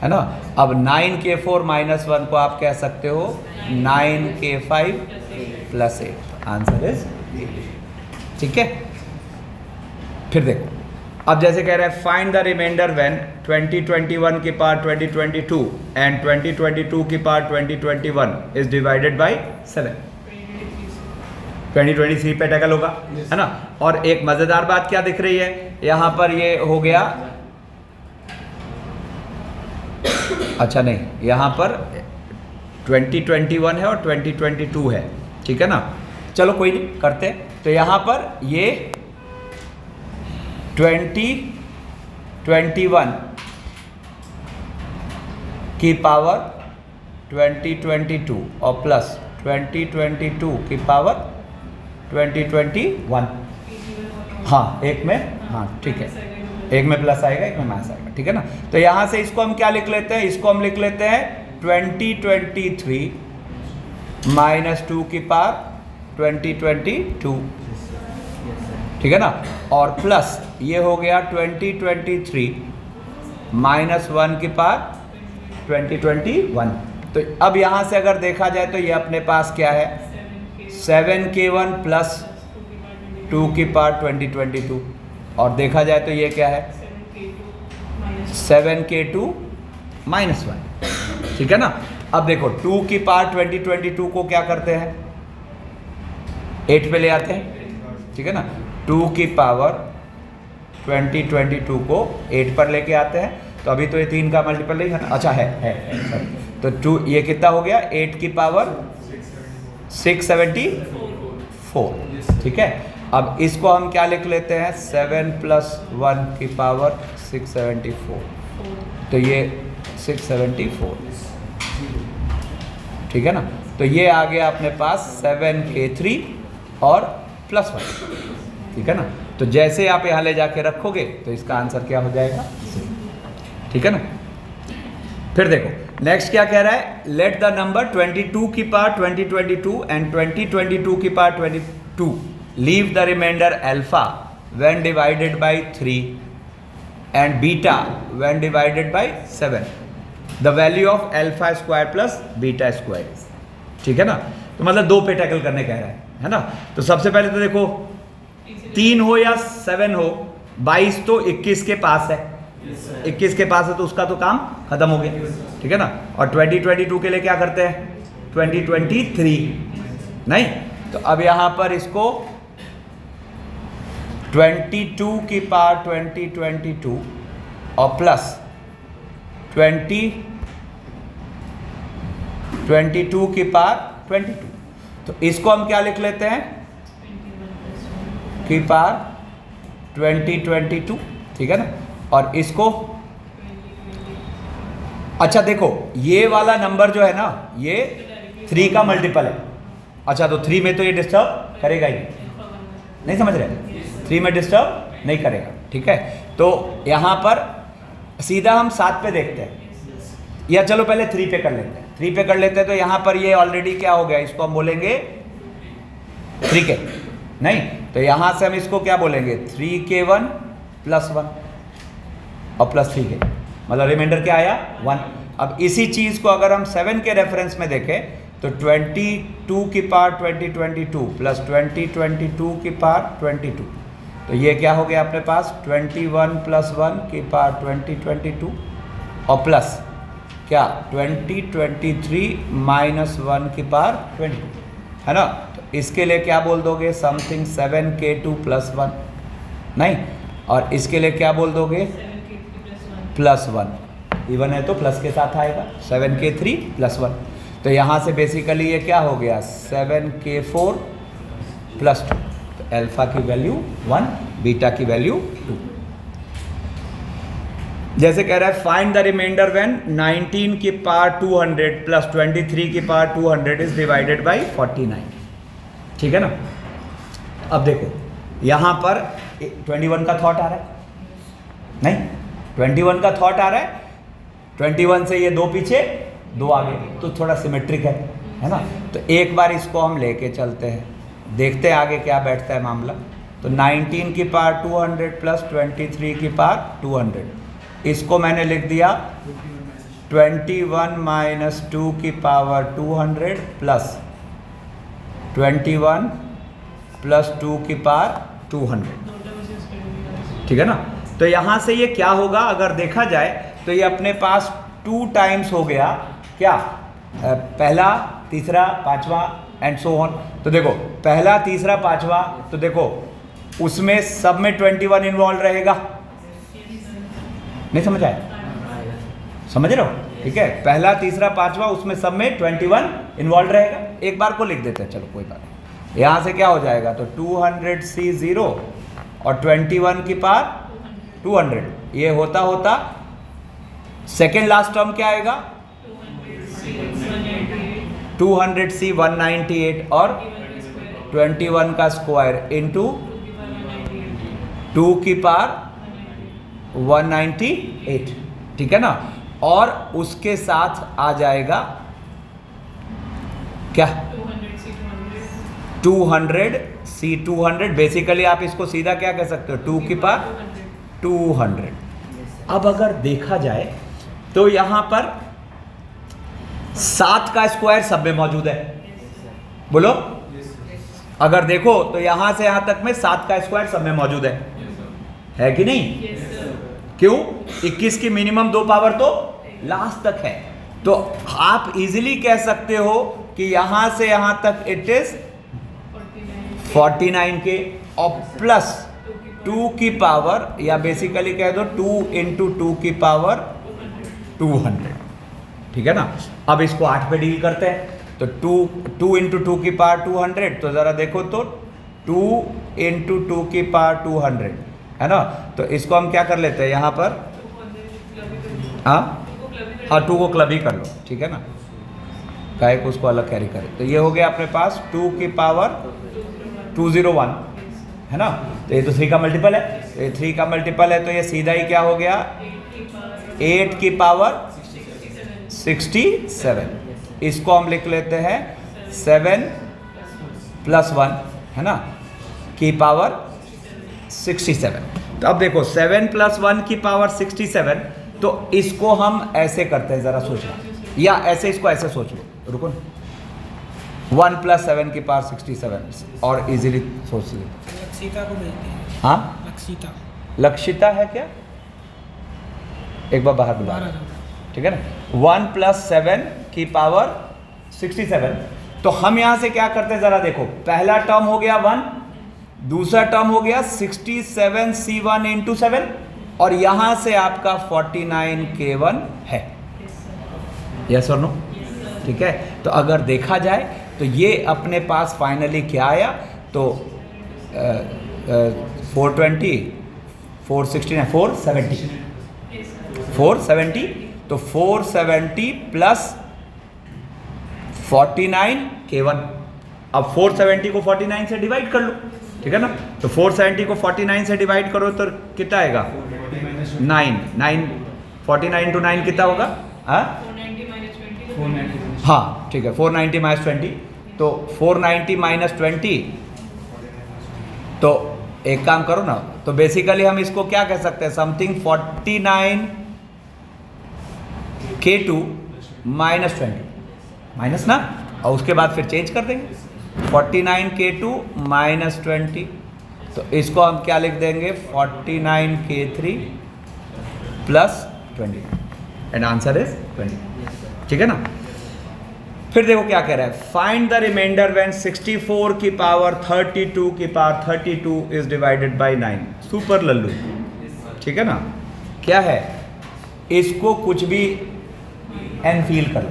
है ना। अब 9K4 - 1 को आप कह सकते हो 9K5 + 8, आंसर इज, ठीक है। फिर देखो अब जैसे कह रहा है फाइंड द रिमाइंडर व्हेन 2021 की पावर 2022 एंड 2022 की पावर 2021 इज डिवाइडेड बाय 7। 2023 पे टैकल होगा, है ना। और एक मजेदार बात क्या दिख रही है, यहां पर ये हो गया, अच्छा नहीं, यहां पर 2021 है और 2022 है, ठीक है ना। चलो कोई नहीं करते, तो यहां पर ये 2021 की पावर 2022 और प्लस 2022 की पावर 2021, हाँ एक में, हाँ ठीक है, एक में प्लस आएगा एक में माइनस आएगा, ठीक है ना। तो यहां से इसको हम क्या लिख लेते हैं, इसको हम लिख लेते हैं 2023 - 2 की पावर 2022, ठीक है ना, और प्लस ये हो गया 2023 - 1 की पावर 2021। तो अब यहाँ से अगर देखा जाए तो ये अपने पास क्या है, 7K1 + 2 की पावर 2022, और देखा जाए तो ये क्या है 7K2 - 1, ठीक है ना। अब देखो 2 की पावर 2022 को क्या करते हैं, 8 पे ले आते हैं, ठीक है ना। 2 की पावर 2022 को 8 पर लेके आते हैं, तो अभी तो ये 3 का मल्टीपल नहीं है ना, अच्छा है सॉरी, तो 2 ये कितना हो गया, 8 की पावर 674, ठीक है। अब इसको हम क्या लिख लेते हैं, 7 + 1 की पावर 674, तो ये 674, ठीक है ना। तो ये आ गया अपने पास 7K3 और +1, ठीक है ना। तो जैसे आप यहाँ ले जाके रखोगे तो इसका आंसर क्या हो जाएगा, ठीक है ना। फिर देखो नेक्स्ट क्या कह रहा है, लेट द नंबर 22 की पावर 2022 एंड 2022 की power 22 leave the remainder alpha when divided by 3 and beta when divided by 7, the value of alpha square plus beta square, ठीक है ना। तो मतलब 2 पे टैकल करने कह रहा है ना। तो सबसे पहले तो देखो 3 हो या 7 हो, 22 तो 21 के पास है, 21 के पास है तो उसका तो काम खत्म हो गया, ठीक है ना। और 2022 के लिए क्या करते हैं, 2023 नहीं, तो अब यहां पर इसको 22 की पावर 2022 और प्लस 22 की पावर 22, तो इसको हम क्या लिख लेते हैं, की पावर 2022, ठीक है ना। और इसको, अच्छा देखो ये वाला नंबर जो है ना ये 3 का मल्टीपल है। अच्छा तो 3 में तो ये डिस्टर्ब करेगा ही नहीं, समझ रहे, 3 में डिस्टर्ब नहीं करेगा, ठीक है। तो यहाँ पर सीधा हम 7 पे देखते हैं, या चलो पहले 3 पे कर लेते हैं। 3 पे कर लेते हैं तो यहाँ पर ये ऑलरेडी क्या हो गया, इसको हम बोलेंगे 3k, नहीं तो यहाँ से हम इसको क्या बोलेंगे 3k1 + 1 और प्लस 3k, मतलब रिमाइंडर क्या आया 1। अब इसी चीज़ को अगर हम 7 के रेफरेंस में देखें तो 22 की पावर 2022 प्लस 2022 की पावर 22, तो ये क्या हो गया अपने पास 21 + 1 की पावर 2022 और प्लस क्या 2023 - 1 की पावर 22, है ना। तो इसके लिए क्या बोल दोगे, समथिंग 7k2 + 1, नहीं, और इसके लिए क्या बोल दोगे +1, इवन है तो प्लस के साथ आएगा 7k3 + 1। तो यहाँ से बेसिकली ये क्या हो गया 7k4 + 2, तो अल्फा की वैल्यू 1, बीटा की वैल्यू 2। जैसे कह रहा है फाइंड द रिमाइंडर व्हेन 19 की पावर 200 + 23 की पावर 200 इज डिवाइडेड बाय 49, ठीक है ना। अब देखो यहाँ पर 21 का थॉट आ रहा है, नहीं 21 का थॉट आ रहा है, 21 से ये 2 पीछे 2 आगे, तो थोड़ा सिमेट्रिक है ना। तो एक बार इसको हम लेके चलते हैं, देखते हैं आगे क्या बैठता है मामला। तो 19 की पावर 200 + 23 की पावर 200, इसको मैंने लिख दिया 21 - 2 की पावर 200 प्लस 21 + 2 की पावर 200, ठीक है ना। तो यहाँ से ये क्या होगा, अगर देखा जाए तो ये अपने पास 2 टाइम्स हो गया क्या, पहला तीसरा पांचवा एंड सो ऑन। तो देखो पहला तीसरा पांचवा, तो देखो उसमें सब में 21 इन्वॉल्व रहेगा, नहीं समझ आया, समझ रहे हो, ठीक है। पहला तीसरा पांचवा उसमें सब में 21 इन्वॉल्व रहेगा। एक बार को लिख देते हैं, चलो कोई बात नहीं। यहाँ से क्या हो जाएगा, तो 200C 0 और 21 की पावर 200, ये होता होता सेकेंड लास्ट टर्म क्या आएगा 200C 198 और 21 का स्क्वायर इंटू 2 की पावर 198, ठीक है ना। और उसके साथ आ जाएगा क्या 200C 200, बेसिकली आप इसको सीधा क्या कह सकते हो 2 की पावर 200। अब अगर देखा जाए तो यहां पर 7 का स्क्वायर सब में मौजूद है, बोलो। अगर देखो तो यहां से यहां तक में 7 का स्क्वायर सब में मौजूद है कि नहीं, क्यों 21 की मिनिमम 2 पावर तो लास्ट तक है। तो आप इजीली कह सकते हो कि यहां से यहां तक इट इज 49 के और प्लस 2 की पावर, या बेसिकली कह दो 2 × 2 की पावर 200, ठीक है ना। अब इसको 8 पे डील करते हैं, तो 2 × 2 की पावर 200, तो ज़रा देखो तो 2 × 2 की पावर 200 है ना। तो इसको हम क्या कर लेते हैं यहाँ पर, हाँ 2 को क्लब ही कर लो, ठीक है ना, काहे को उसको अलग कैरी करें। तो ये हो गया अपने पास 2 की पावर 201 है ना। तो ये तो 3 का मल्टीपल है, तो ये 3 का मल्टीपल है, तो ये सीधा ही क्या हो गया 8 की पावर 67। इसको हम लिख लेते हैं 7 + 1 है ना की पावर 67। तो अब देखो 7 + 1 की पावर 67, तो इसको हम ऐसे करते हैं, ज़रा सोचना, या ऐसे इसको ऐसे सोच लो, रुको 1 + 7 की पावर 67 और इजीली सोच लो। लक्षिता को भेजते हैं, हाँ लक्षिता है क्या, एक बार बाहर बुला, ठीक है ना। 1 + 7 की पावर 67, तो हम यहां से क्या करते हैं ज़रा देखो, पहला टर्म हो गया 1, दूसरा टर्म हो गया 67C1 × 7 और यहां से आपका 49K1 है, यस और नो, ठीक है। तो अगर देखा जाए तो ये अपने पास फाइनली क्या आया, तो 420 469 470, तो 470 प्लस 49 K1। अब 470 को 49 से डिवाइड कर लो, ठीक है ना। तो 470 को 49 से डिवाइड करो तो कितना आएगा 9 49 टू 9 कितना होगा, हाँ ठीक है 490 माइनस 20, तो 490 माइनस 20, तो एक काम करो ना, तो बेसिकली हम इसको क्या कह सकते हैं, समथिंग 49 K2 माइनस 20 माइनस ना, और उसके बाद फिर चेंज कर देंगे 49 K2 माइनस 20, तो इसको हम क्या लिख देंगे 49 K3 plus 20 and answer is 20, ठीक है ना। फिर देखो क्या कह रहा है, फाइंड द रिमाइंडर व्हेन 64 की पावर 32 की power 32 is divided bye 9। Super Lallu, ठीक है ना। क्या है, इसको कुछ भी एन फील कर लो,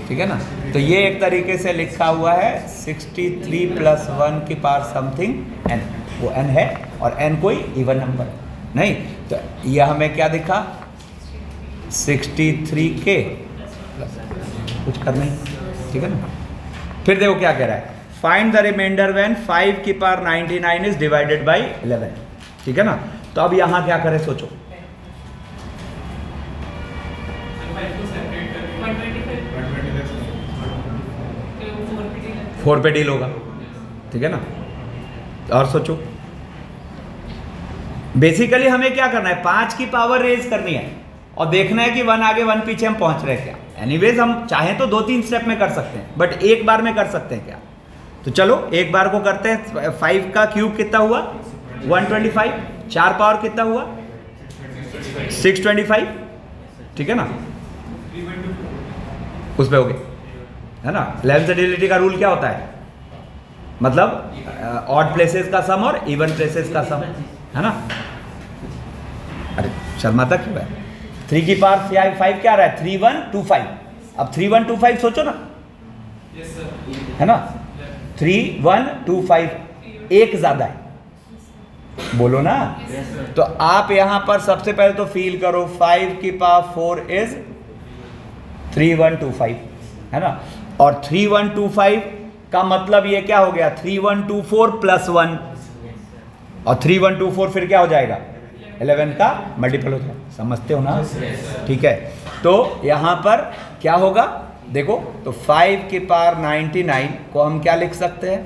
ठीक है ना। तो ये एक तरीके से लिखा हुआ है 63 प्लस 1 की पावर समथिंग एन, वो एन है और एन कोई इवन नंबर नहीं, तो ये हमें क्या दिखा 63K कुछ करना ही, ठीक है ना। फिर देखो क्या कह रहा है, फाइंड द रिमाइंडर व्हेन 5 की पावर 99 इज डिवाइडेड बाय 11, ठीक है ना। तो अब यहां क्या करें सोचो, 4 पे डील होगा, ठीक है ना। और सोचो, बेसिकली हमें क्या करना है, 5 की पावर रेज करनी है और देखना है कि 1 आगे 1 पीछे हम पहुंच रहे हैं क्या। एनीवेज हम चाहें तो 2-3 स्टेप में कर सकते हैं, बट एक बार में कर सकते हैं क्या। तो चलो एक बार को करते हैं। 5 का क्यूब कितना हुआ 125, 4 पावर कितना हुआ 625, ठीक है ना, उस पे हो गए, है ना। लेंसेडिलिटी का रूल क्या होता है, मतलब ऑड प्लेसेस का सम और इवन प्लेसेस का सम, है ना। अरे शर्माता क्यों है, 3 की पावर 5 क्या रहा है 3125। अब 3125 सोचो ना, है ना, 3125 एक ज्यादा है, बोलो ना। तो आप यहां पर सबसे पहले तो फील करो 5 की पावर 4 इज 3125, है ना। और 3125 का मतलब ये क्या हो गया 3124 प्लस 1, और 3124 फिर क्या हो जाएगा 11 का मल्टीपल हो जाएगा, समझते हो ना, ठीक है। तो यहां पर क्या होगा देखो, तो 5 की पावर 99 को हम क्या लिख सकते हैं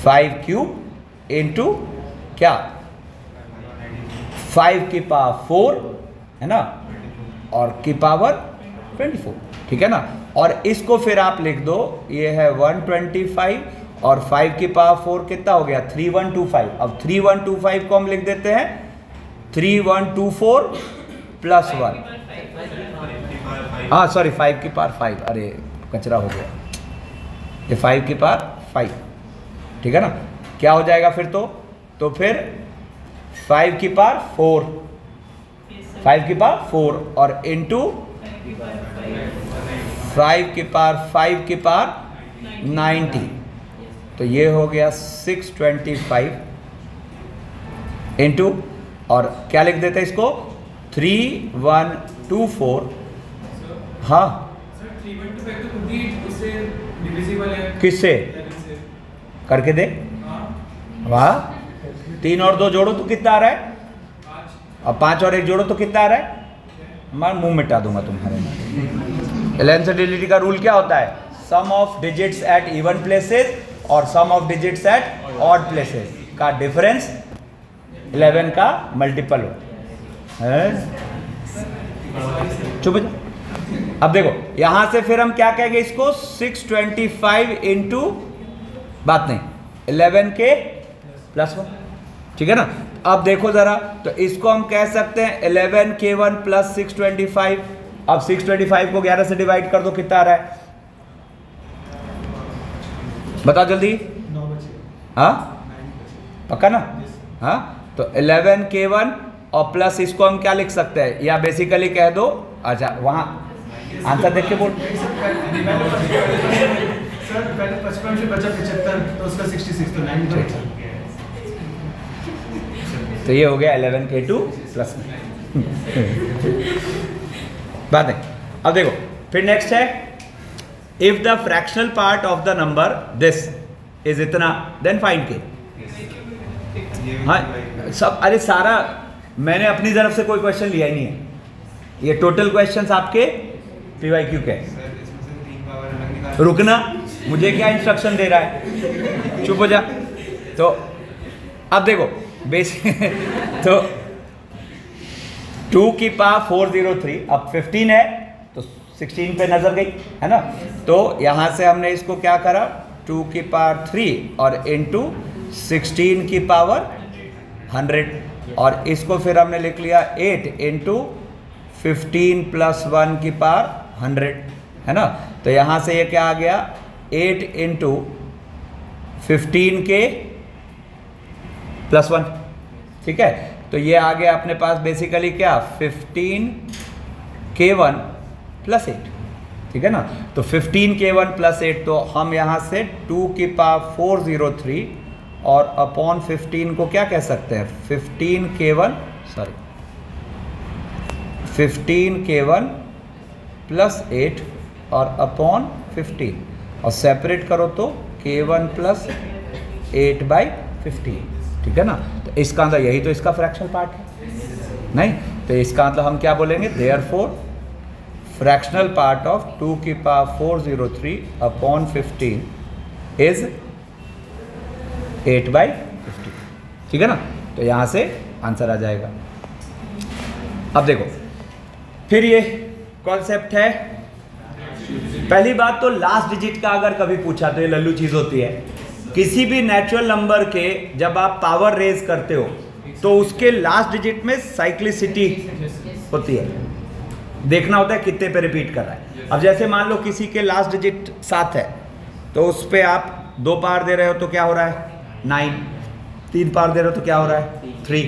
5 क्यूब इंटू क्या 5 की पावर 4, है ना, और की पावर 24, ठीक है ना। और इसको फिर आप लिख दो, ये है 125 और 5 की पावर 4 कितना हो गया 3125। अब 3125 को हम लिख देते हैं 3124 प्लस 1, हाँ सॉरी 5 की पावर 5, अरे कचरा हो गया, ये 5 की पावर 5, ठीक है ना। क्या हो जाएगा फिर तो फिर 5 की पावर 4, 5 की पावर 4 और इंटू 5 की पावर 5 की पावर 90, तो ये हो गया 625 इंटू, और क्या लिख देते हैं इसको 3124, हाँ किससे करके दे, वाह 3 और 2 जोड़ो तो कितना आ रहा है, अब 5 और 1 जोड़ो तो कितना आ रहा है, मैं मुंह मिटा दूंगा तुम्हारे में। लेंसेडिलिटी का रूल क्या होता है, sum of digits at even places और sum of digits at odd places का डिफरेंस 11 का मल्टीपल हो, चुप। अब देखो यहां से फिर हम क्या कहेंगे इसको 625 इंटू बात नहीं 11 के प्लस 1, ठीक है ना। अब देखो जरा, तो इसको हम कह सकते हैं 11K1 प्लस 625। अब 625 को 11 से डिवाइड कर दो, कितना आ रहा है बताओ जल्दी, हाँ पक्का ना, हाँ। तो 11K1 और प्लस इसको हम क्या लिख सकते हैं, या बेसिकली कह दो, अच्छा वहां आंसर देख के बोल। सर पहले 55 से बचा 75 तो उसका 66 तो 9 तो तो ये हो गया 11K2 प्लस बात है। अब देखो फिर नेक्स्ट है, if the fractional part of the number this is इतना देन फाइंड के। हाँ सब, अरे सारा मैंने अपनी तरफ से कोई क्वेश्चन लिया ही नहीं है, ये टोटल क्वेश्चंस आपके PYQ के। रुकना, मुझे क्या इंस्ट्रक्शन दे रहा है, चुप हो जा। तो अब देखो बेसिक तो 2 की पावर 403, अब 15 है तो 16 पे नजर गई है ना, तो यहां से हमने इसको क्या करा 2 की पावर 3 और इनटू 16 की पावर 100, और इसको फिर हमने लिख लिया 8 इंटू 15 प्लस 1 की पावर 100 है ना। तो यहाँ से ये क्या आ गया 8 इंटू 15 के प्लस 1, ठीक है। तो ये आ गया अपने पास बेसिकली क्या 15K1 प्लस 8, ठीक है ना। तो 15K1 प्लस 8, तो हम यहाँ से 2 की पावर 403 और अपॉन 15 को क्या कह सकते हैं 15K1 प्लस 8 और अपॉन 15 और सेपरेट करो तो K1 प्लस 8/15, ठीक है ना। तो इसका मतलब यही तो इसका फ्रैक्शनल पार्ट है नहीं, तो इसका मतलब हम क्या बोलेंगे देयरफॉर फ्रैक्शनल पार्ट ऑफ 2 की पावर 403 अपॉन 15 इज 8/15, ठीक है ना। तो यहाँ से आंसर आ जाएगा। अब देखो फिर ये कॉन्सेप्ट है, पहली बात तो लास्ट डिजिट का अगर कभी पूछा तो ये लल्लू चीज होती है। किसी भी नेचुरल नंबर के जब आप पावर रेज करते हो तो उसके लास्ट डिजिट में साइक्लिसिटी होती है, देखना होता है कितने पे रिपीट कर रहा है। अब जैसे मान लो किसी के लास्ट डिजिट 7 है तो उस पर आप 2 पावर दे रहे हो तो क्या हो रहा है 9, 3 पावर दे रहे हो तो क्या हो रहा है 3,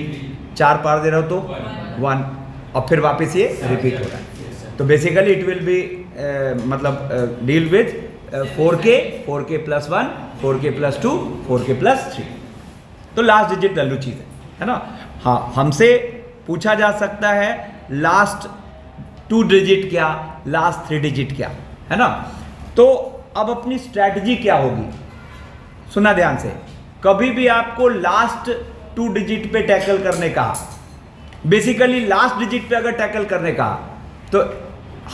4 पावर दे रहे हो तो 1, और फिर वापस ये रिपीट हो रहा है। तो बेसिकली इट विल बी मतलब deal with 4K plus 1, 4K plus 2, 4K plus 3। तो लास्ट डिजिट लल्लू चीज है ना। हाँ हमसे पूछा जा सकता है लास्ट 2 डिजिट क्या, लास्ट 3 डिजिट क्या, है ना। तो अब अपनी स्ट्रैटेजी क्या होगी, सुना ध्यान से। कभी भी आपको लास्ट 2 डिजिट पे टैकल करने का, बेसिकली लास्ट डिजिट पे अगर टैकल करने का तो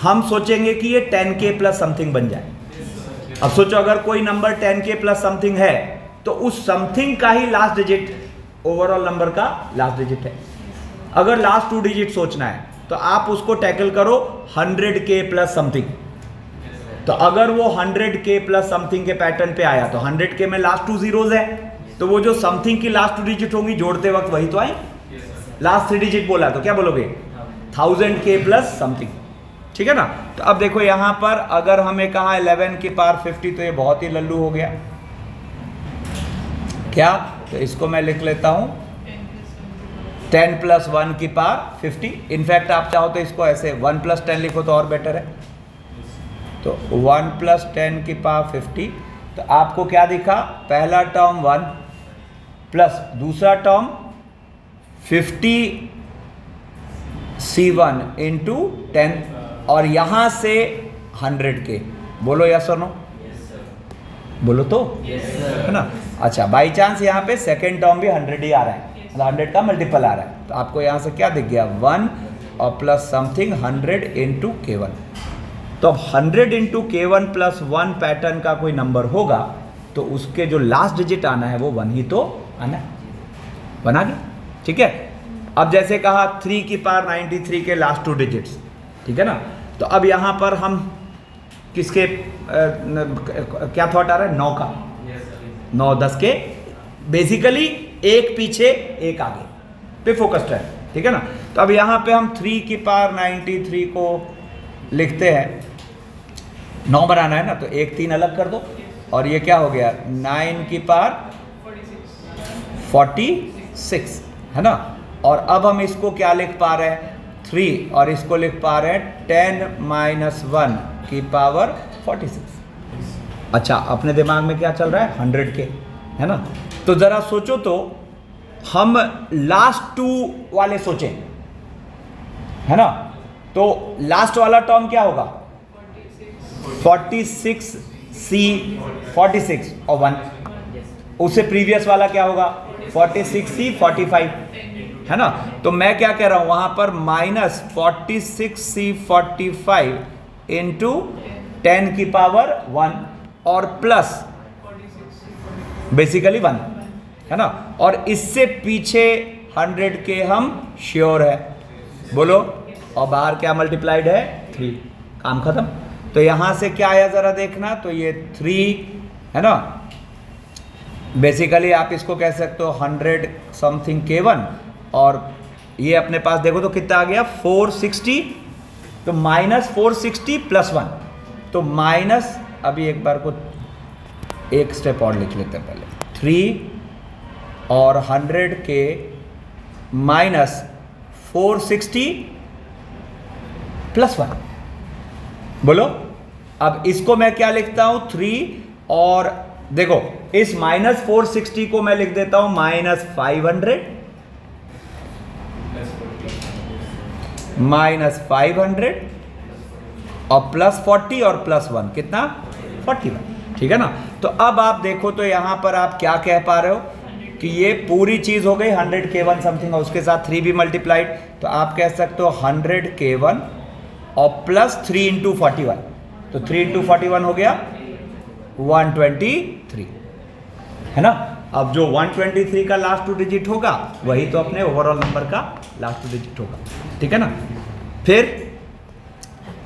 हम सोचेंगे कि ये 10K प्लस समथिंग बन जाए। अब सोचो अगर कोई नंबर 10K प्लस समथिंग है तो उस समथिंग का ही लास्ट डिजिट ओवरऑल नंबर का लास्ट डिजिट है। अगर लास्ट 2 डिजिट सोचना है तो आप उसको टैकल करो 100K प्लस समथिंग। तो अगर वो 100K प्लस समथिंग के पैटर्न पे आया तो 100K में लास्ट 2 जीरोज है, तो वो जो समथिंग की लास्ट 2 डिजिट होंगी जोड़ते वक्त वही तो आए। लास्ट 3 डिजिट बोला तो क्या बोलोगे 1000K प्लस समथिंग, ठीक है ना। तो अब देखो यहां पर अगर हमें कहा 11 की पावर 50 तो ये बहुत ही लल्लू हो गया क्या। तो इसको मैं लिख लेता हूं 10 प्लस 1 की पावर 50। इनफैक्ट आप चाहो तो इसको ऐसे 1 प्लस 10 लिखो तो और बेटर है। तो 1 प्लस 10 की पावर 50, तो आपको क्या दिखा पहला टर्म 1 प्लस दूसरा टर्म 50C1 इंटू 10 और यहां से 100K। बोलो यस और नो, बोलो तो है ना। अच्छा बाई चांस यहाँ पे सेकेंड टर्म भी 100 ही आ रहा है, मतलब 100 का मल्टीपल आ रहा है, तो आपको यहाँ से क्या दिख गया 1 और प्लस समथिंग 100 इंटू K1। तो अब 100 इंटू K1 प्लस 1 पैटर्न का कोई नंबर होगा तो उसके जो लास्ट डिजिट आना है वो 1 ही तो आना है, बना गया, ठीक है। अब जैसे कहा 3 की पावर 93 के लास्ट 2 डिजिट्स, ठीक है ना। तो अब यहाँ पर हम किसके क्या थॉट आ रहा है 9 का, 9 10 के, बेसिकली एक पीछे एक आगे पे फोकस्ड है, ठीक है ना। तो अब यहाँ पे हम 3 की पावर 93 को लिखते हैं, 9 बनाना है ना, तो एक 3 अलग कर दो और ये क्या हो गया 9 की पावर 46 है ना। और अब हम इसको क्या लिख पा रहे हैं 3 और इसको लिख पा रहे हैं 10 माइनस 1 की पावर 46। अच्छा, अपने दिमाग में क्या चल रहा है? 100 के, है ना? तो ज़रा सोचो तो, हम लास्ट 2 वाले सोचें, है ना? तो लास्ट वाला टर्म क्या होगा? 46 C 46 और 1। उससे प्रीवियस वाला क्या होगा? 46 C 45, है ना? तो मैं क्या कह रहा हूं वहां पर माइनस 46 C 45 इंटू 10 की पावर 1 और प्लस बेसिकली 1, है ना? और इससे पीछे 100 के हम श्योर है, बोलो। और बाहर क्या मल्टीप्लाइड है? 3। काम खत्म। तो यहां से क्या आया जरा देखना, तो ये 3, है ना? बेसिकली आप इसको कह सकते हो 100 समथिंग K1, और ये अपने पास देखो तो कितना आ गया? 460। तो माइनस 460 प्लस 1, तो माइनस, अभी एक बार को एक स्टेप और लिख लेते हैं पहले, 3 और 100 के माइनस 460 प्लस 1, बोलो। अब इसको मैं क्या लिखता हूं? 3 और देखो इस माइनस 460 को मैं लिख देता हूं माइनस 500, माइनस 500 और प्लस 40 और प्लस 1 कितना? 41, ठीक है ना? तो अब आप देखो तो यहां पर आप क्या कह पा रहे हो कि ये पूरी चीज हो गई 100 K1 समथिंग, और उसके साथ 3 भी मल्टीप्लाइड। तो आप कह सकते हो 100 K1 और प्लस 3 इंटू 41, तो 3 इंटू 41 हो गया 123, है ना? अब जो 123 का लास्ट 2 डिजिट होगा वही तो अपने ओवरऑल नंबर का लास्ट 2 डिजिट होगा, ठीक है ना? फिर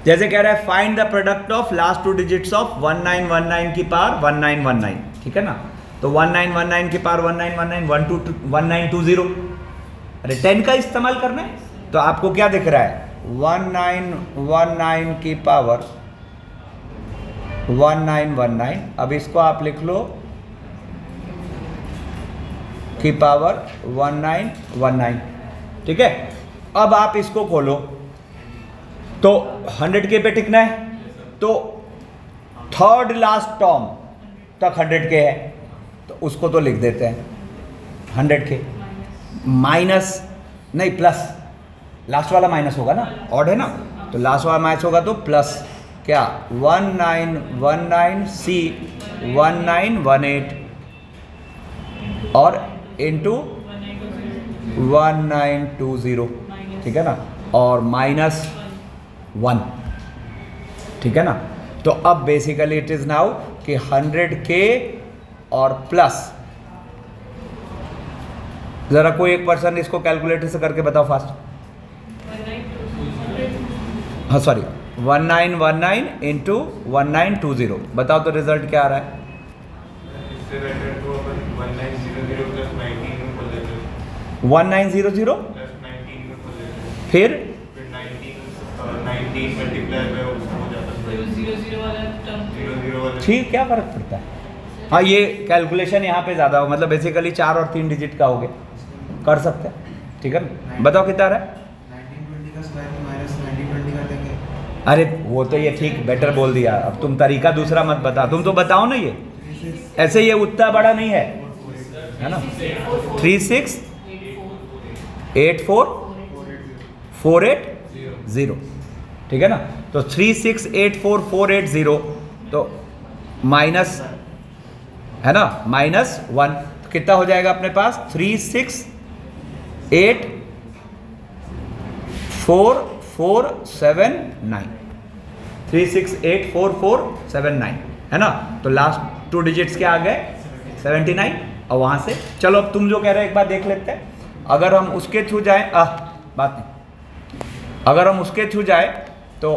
जैसे कह रहा है find the product of last 2 digits of 1919 की पावर 1919, ठीक है ना? तो 1919 की पावर 1919 1920, अरे 10 का इस्तेमाल करना है। तो आपको क्या दिख रहा है? 1919 की पावर 1919, अब इसको आप लिख लो की पावर 1919, ठीक है? अब आप इसको खोलो तो 100 के पे टिकना है, तो थर्ड लास्ट टर्म तक 100 के है, तो उसको तो लिख देते हैं 100 के माइनस, नहीं प्लस, लास्ट वाला माइनस होगा ना, ऑड है ना? तो लास्ट वाला माइनस होगा तो प्लस क्या? 1919 C 1918 और इंटू 1920, ठीक है ना? और माइनस 1, ठीक है ना? तो अब बेसिकली इट इज नाउ कि 100 के और प्लस, जरा कोई एक पर्सन इसको कैलकुलेटर से करके बताओ फास्ट। हाँ सॉरी, 1919 इंटू 1920, बताओ तो रिजल्ट क्या आ रहा है? 1900 फिर 19 मल्टीप्लाई में उसको हो जाता है 0 वाला ठीक, क्या फर्क पड़ता है? हाँ, ये कैलकुलेशन यहाँ पे ज़्यादा हो, मतलब बेसिकली 4 और 3 डिजिट का हो गया, कर सकते हैं, ठीक है ना? बताओ कितना आ रहा है? 1920 का स्क्वायर माइनस 1920 कर देंगे। अरे वो तो ये ठीक बेटर बोल दिया, अब तुम तरीका दूसरा मत बता, तुम तो बताओ ना। ये ऐसे ये उतना बड़ा नहीं है ना? 36 84 480, ठीक है ना? तो 3684480, तो माइनस, है ना, -1, तो कितना हो जाएगा अपने पास? 3684479, 3684479, है ना? तो लास्ट 2 डिजिट्स क्या आ गए? 79। और वहां से चलो अब तुम जो कह रहे हो एक बार देख लेते हैं। अगर हम उसके थ्रू जाए, बात नहीं, अगर हम उसके थ्रू जाए तो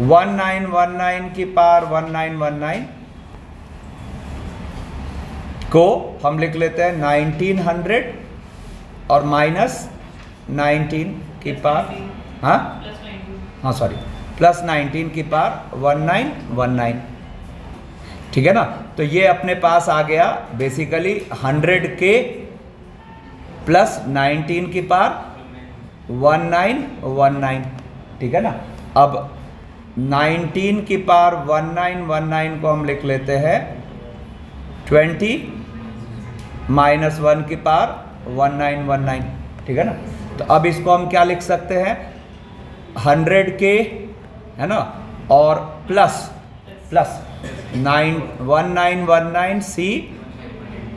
1919 की पावर 1919 को हम लिख लेते हैं 1900 और माइनस 19 की पावर, हाँ सॉरी, प्लस 19 की पावर 1919, ठीक है ना? तो ये अपने पास आ गया बेसिकली 100 के प्लस 19 की पावर 1919, ठीक है ना। अब 19 की पावर 1919 को हम लिख लेते हैं 20 माइनस 1 की पावर 1919, ठीक है ना। तो अब इसको हम क्या लिख सकते हैं, 100K है ना, और प्लस 1919 C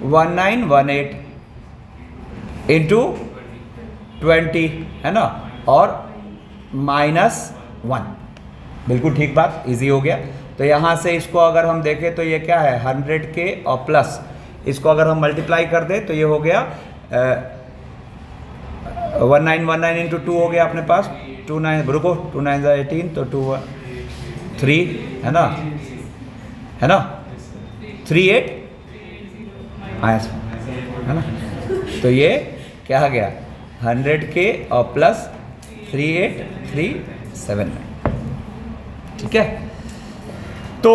1918 इंटू 20 है ना, और -1। बिल्कुल ठीक बात, इजी हो गया। तो यहाँ से इसको अगर हम देखें तो ये क्या है, 100K और प्लस इसको अगर हम मल्टीप्लाई कर दें तो ये हो गया 1919 इंटू 2 हो गया अपने पास 29, रुको 2 9 18, तो 2 3 है ना 38 आया है ना। तो ये क्या आ गया, 100K और प्लस 38379, ठीक है। तो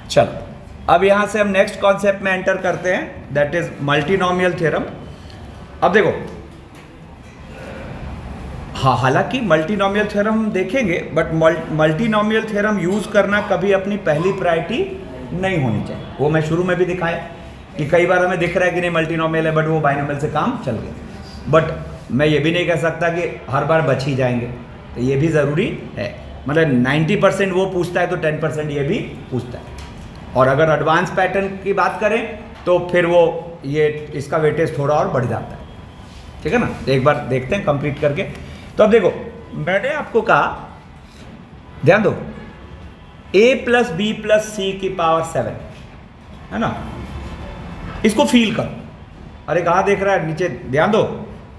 चलो अब यहां से हम नेक्स्ट कॉन्सेप्ट में एंटर करते हैं, दैट इज मल्टीनोमियल थ्योरम। अब देखो, हाँ, हालांकि मल्टीनोमियल थ्योरम हम देखेंगे, बट मल्टीनोमियल थ्योरम यूज करना कभी अपनी पहली प्रायोरिटी नहीं होनी चाहिए। वो मैं शुरू में भी दिखाया कि कई बार हमें दिख रहा है कि नहीं मल्टीनोमियल है, बट वो बाइनोमियल से काम चल गया। बट मैं ये भी नहीं कह सकता कि हर बार बच ही जाएंगे, तो ये भी ज़रूरी है। मतलब 90% वो पूछता है तो 10% ये भी पूछता है। और अगर एडवांस पैटर्न की बात करें तो फिर वो ये इसका वेटेज थोड़ा और बढ़ जाता है, ठीक है ना। एक बार देखते हैं कंप्लीट करके। तो अब देखो, मैंने आपको कहा, ध्यान दो, a प्लस बी प्लस सी की पावर 7 है ना, इसको फील करो। अरे कहाँ देख रहा है, नीचे ध्यान दो,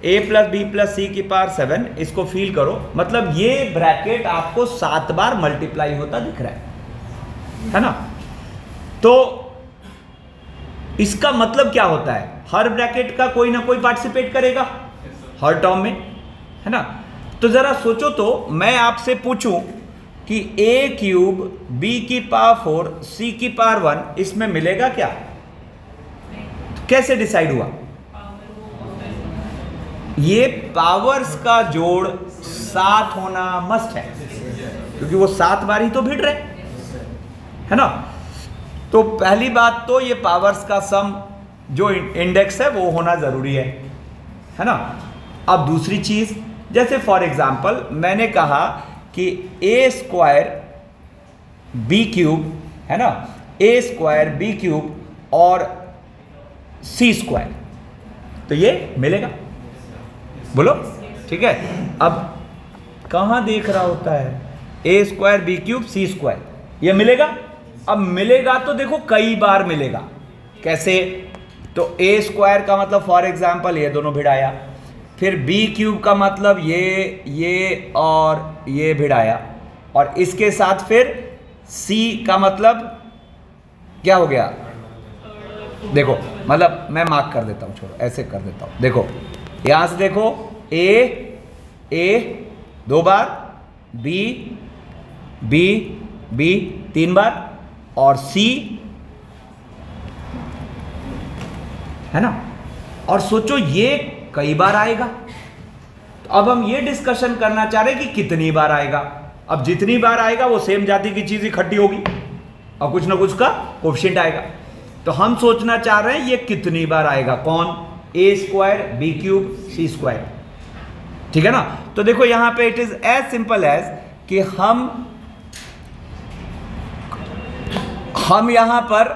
a प्लस बी प्लस सी की पावर 7, इसको फील करो। मतलब ये ब्रैकेट आपको 7 बार मल्टीप्लाई होता दिख रहा है ना। तो इसका मतलब क्या होता है, हर ब्रैकेट का कोई ना कोई पार्टिसिपेट करेगा हर टर्म में, है ना। तो जरा सोचो, तो मैं आपसे पूछूं कि a क्यूब b की पावर 4 c की पावर 1 इसमें मिलेगा क्या, तो कैसे डिसाइड हुआ। ये पावर्स का जोड़ 7 होना मस्ट है, क्योंकि वो 7 बार ही तो भिड़ रहे है ना। तो पहली बात तो ये पावर्स का सम जो इंडेक्स है वो होना जरूरी है ना। अब दूसरी चीज, जैसे फॉर एग्जांपल मैंने कहा कि a स्क्वायर बी क्यूब है ना, a स्क्वायर बी क्यूब और c स्क्वायर, तो ये मिलेगा, बोलो, ठीक है। अब कहां देख रहा होता है, a square b cube c square, ये मिलेगा। अब मिलेगा तो देखो कई बार मिलेगा, कैसे, तो a स्क्वायर का मतलब फॉर एग्जांपल ये दोनों भिड़ाया, फिर b क्यूब का मतलब ये और ये भिड़ाया, और इसके साथ फिर c का मतलब क्या हो गया, देखो, मतलब मैं मार्क कर देता हूं, छोड़ो ऐसे कर देता हूं। देखो यहां से देखो, a 2 बार, b 3 बार, और c है ना। और सोचो ये कई बार आएगा, तो अब हम ये डिस्कशन करना चाह रहे हैं कि कितनी बार आएगा। अब जितनी बार आएगा वो सेम जाति की चीज इकट्ठी होगी और कुछ ना कुछ का कोएफिशिएंट आएगा। तो हम सोचना चाह रहे हैं ये कितनी बार आएगा, कौन, a square b cube c square, ठीक है ना। तो देखो यहां पे it is as simple as कि हम यहां पर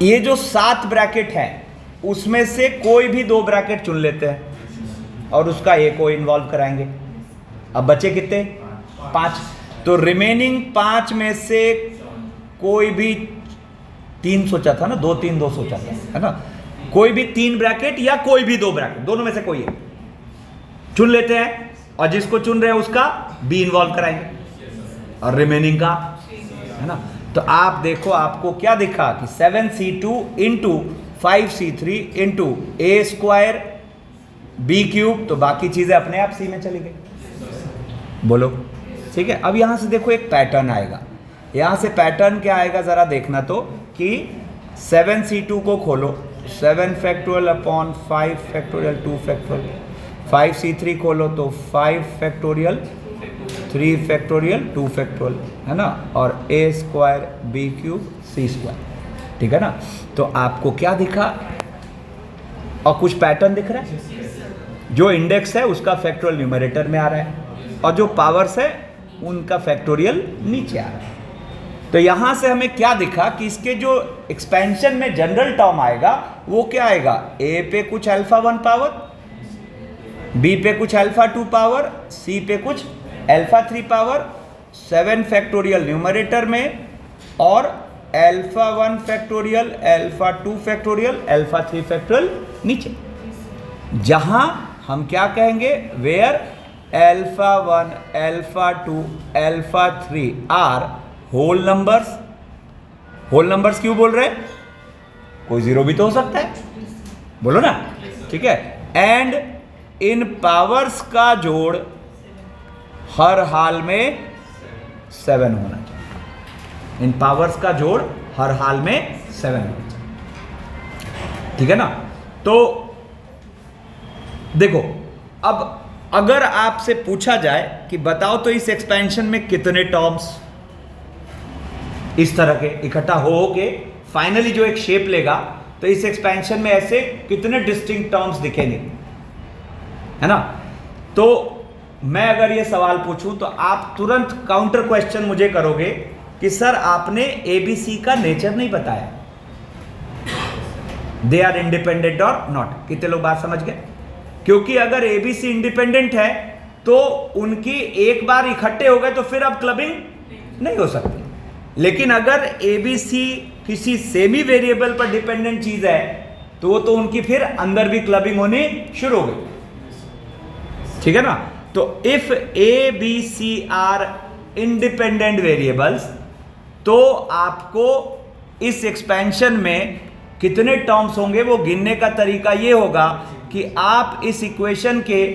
ये जो 7 ब्रैकेट है उसमें से कोई भी 2 ब्रैकेट चुन लेते हैं और उसका a को इन्वॉल्व कराएंगे। अब बचे कितने, 5। तो रिमेनिंग 5 में से कोई भी 3 सोचा था ना, 2 3 2 सोचा था, है ना। कोई भी 3 ब्रैकेट या कोई भी 2 ब्रैकेट, दोनों में से कोई एक चुन लेते हैं, और जिसको चुन रहे हैं उसका b इन्वॉल्व कराएंगे और रिमेनिंग का, है ना। तो आप देखो आपको क्या दिखा कि 7c2 into 5c3 into a square b cube, तो बाकी चीजें अपने आप c में चली गई, बोलो, ठीक है। अब यहां से देखो एक पैटर्न आएगा, यहां से पैटर्न क्या आएगा जरा देखना, तो कि 7c2 को खोलो, 7 factorial upon 5 factorial 2 factorial, 5c3 खोलो तो 5 फैक्टोरियल 3 फैक्टोरियल 2 फैक्टोरियल, है ना, और a square b cube c square, ठीक है ना। तो आपको क्या दिखा और कुछ पैटर्न दिख रहा है। जो इंडेक्स है उसका फैक्टोरियल न्यूमरेटर में आ रहा है और जो पावर्स है उनका फैक्टोरियल नीचे आ रहा है। तो यहां से हमें क्या दिखा कि इसके जो एक्सपेंशन में जनरल टर्म आएगा वो क्या आएगा, a पे कुछ अल्फा 1 पावर, b पे कुछ अल्फा 2 पावर, c पे कुछ अल्फा 3 पावर, 7 फैक्टोरियल न्यूमरेटर में और alpha 1 factorial, alpha 2 factorial, alpha 3 factorial नीचे। जहां हम क्या कहेंगे, where alpha 1, alpha 2, alpha 3 are whole numbers. Whole numbers क्यों बोल रहे हैं, कोई जीरो भी तो हो सकता है, बोलो ना, ठीक है। एंड इन पावर्स का जोड़ हर हाल में 7 होना चाहिए। इन पावर्स का जोड़ हर हाल में 7 होना चाहिए, ठीक है ना। तो देखो, अब अगर आपसे पूछा जाए कि बताओ तो इस एक्सपेंशन में कितने टर्म्स इस तरह के इकट्ठा हो के फाइनली जो एक शेप लेगा, तो इस एक्सपेंशन में ऐसे कितने डिस्टिंक्ट टर्म्स दिखेंगे, है ना। तो मैं अगर ये सवाल पूछूं तो आप तुरंत काउंटर क्वेश्चन मुझे करोगे कि सर आपने एबीसी का नेचर नहीं बताया, दे आर इंडिपेंडेंट और नॉट। कितने लोग बात समझ गए? क्योंकि अगर एबीसी इंडिपेंडेंट है तो उनकी एक बार इकट्ठे हो गए तो फिर अब क्लबिंग नहीं हो सकती। लेकिन अगर एबीसी किसी सेमी वेरिएबल पर डिपेंडेंट चीज है तो वो तो उनकी फिर अंदर भी क्लबिंग होनी शुरू हो गई, ठीक है ना। तो if a b c are independent variables, तो आपको इस एक्सपेंशन में कितने टर्म्स होंगे वो गिनने का तरीका ये होगा कि आप इस इक्वेशन के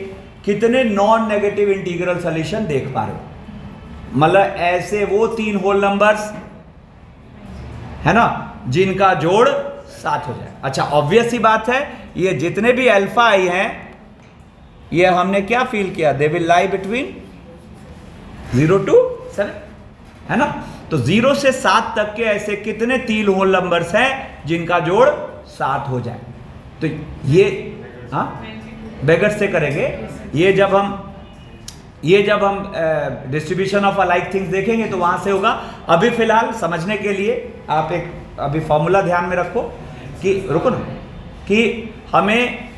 कितने नॉन नेगेटिव इंटीग्रल सॉल्यूशन देख पा रहे हो। मतलब ऐसे वो 3 होल नंबर्स, है ना, जिनका जोड़ 7 हो जाए। अच्छा, ऑब्वियस ही बात है, ये जितने भी अल्फा आई हैं ये हमने क्या फील किया, they will lie between 0 to 7, है ना। तो 0 से 7 तक के ऐसे कितने 3 होल नंबर्स हैं जिनका जोड़ 7 हो जाए। तो ये बेगर से करेंगे। ये जब हम डिस्ट्रीब्यूशन ऑफ अलाइक थिंग्स देखेंगे तो वहां से होगा। अभी फिलहाल समझने के लिए आप एक अभी फॉर्मूला ध्यान में रखो कि रुको ना, कि हमें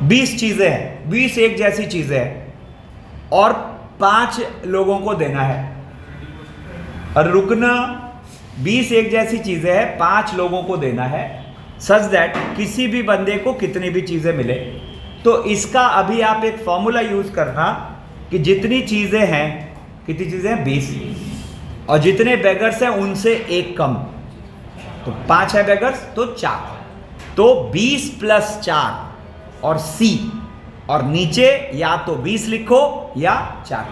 20 चीजें हैं, 20 एक जैसी चीजें हैं और 5 लोगों को देना है। और रुकना, 20 एक जैसी चीजें हैं, 5 लोगों को देना है, सच दैट किसी भी बंदे को कितनी भी चीजें मिले। तो इसका अभी आप एक फॉर्मूला यूज करना कि जितनी चीजें हैं, कितनी चीजें हैं, 20, और जितने बेगर्स हैं उनसे एक कम, तो 5 है बेगर्स तो 4, तो 20 + 4 और C, और नीचे या तो 20 लिखो या 4।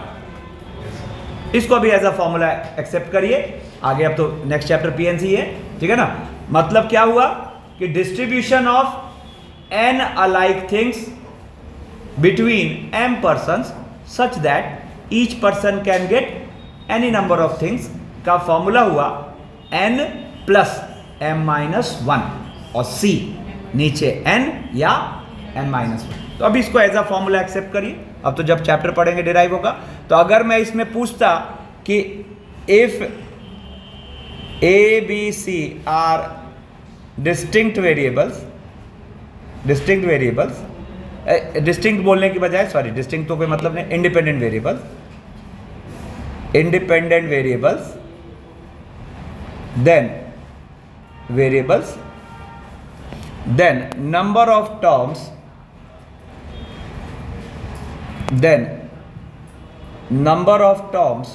इसको भी एज अ फॉर्मूला एक्सेप्ट करिए। आगे अब तो नेक्स्ट चैप्टर पीएनसी है, ठीक है ना। मतलब क्या हुआ कि distribution of n alike things between m persons such that each person can get any number of things का फॉर्मूला हुआ n + m-1 और c नीचे n या n-1। तो अब इसको एज अ फॉर्मूला एक्सेप्ट करिए। अब तो जब चैप्टर पढ़ेंगे डिराइव होगा। तो अगर मैं इसमें पूछता कि if a b c are distinct बोलने की बजाय, सॉरी, डिस्टिंक्ट तो कोई मतलब नहीं, independent variables, then variables, then number of terms, then number of terms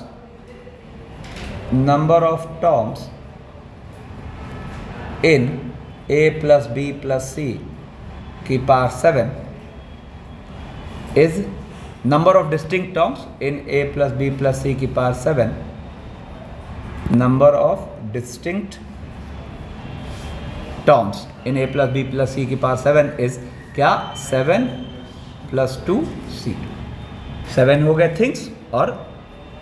in a plus b plus c की power 7 is number of distinct terms in a plus b plus c की power 7, number of distinct terms in a plus b plus c की power 7 is क्या, 7 plus 2 C2। 7 हो गए things और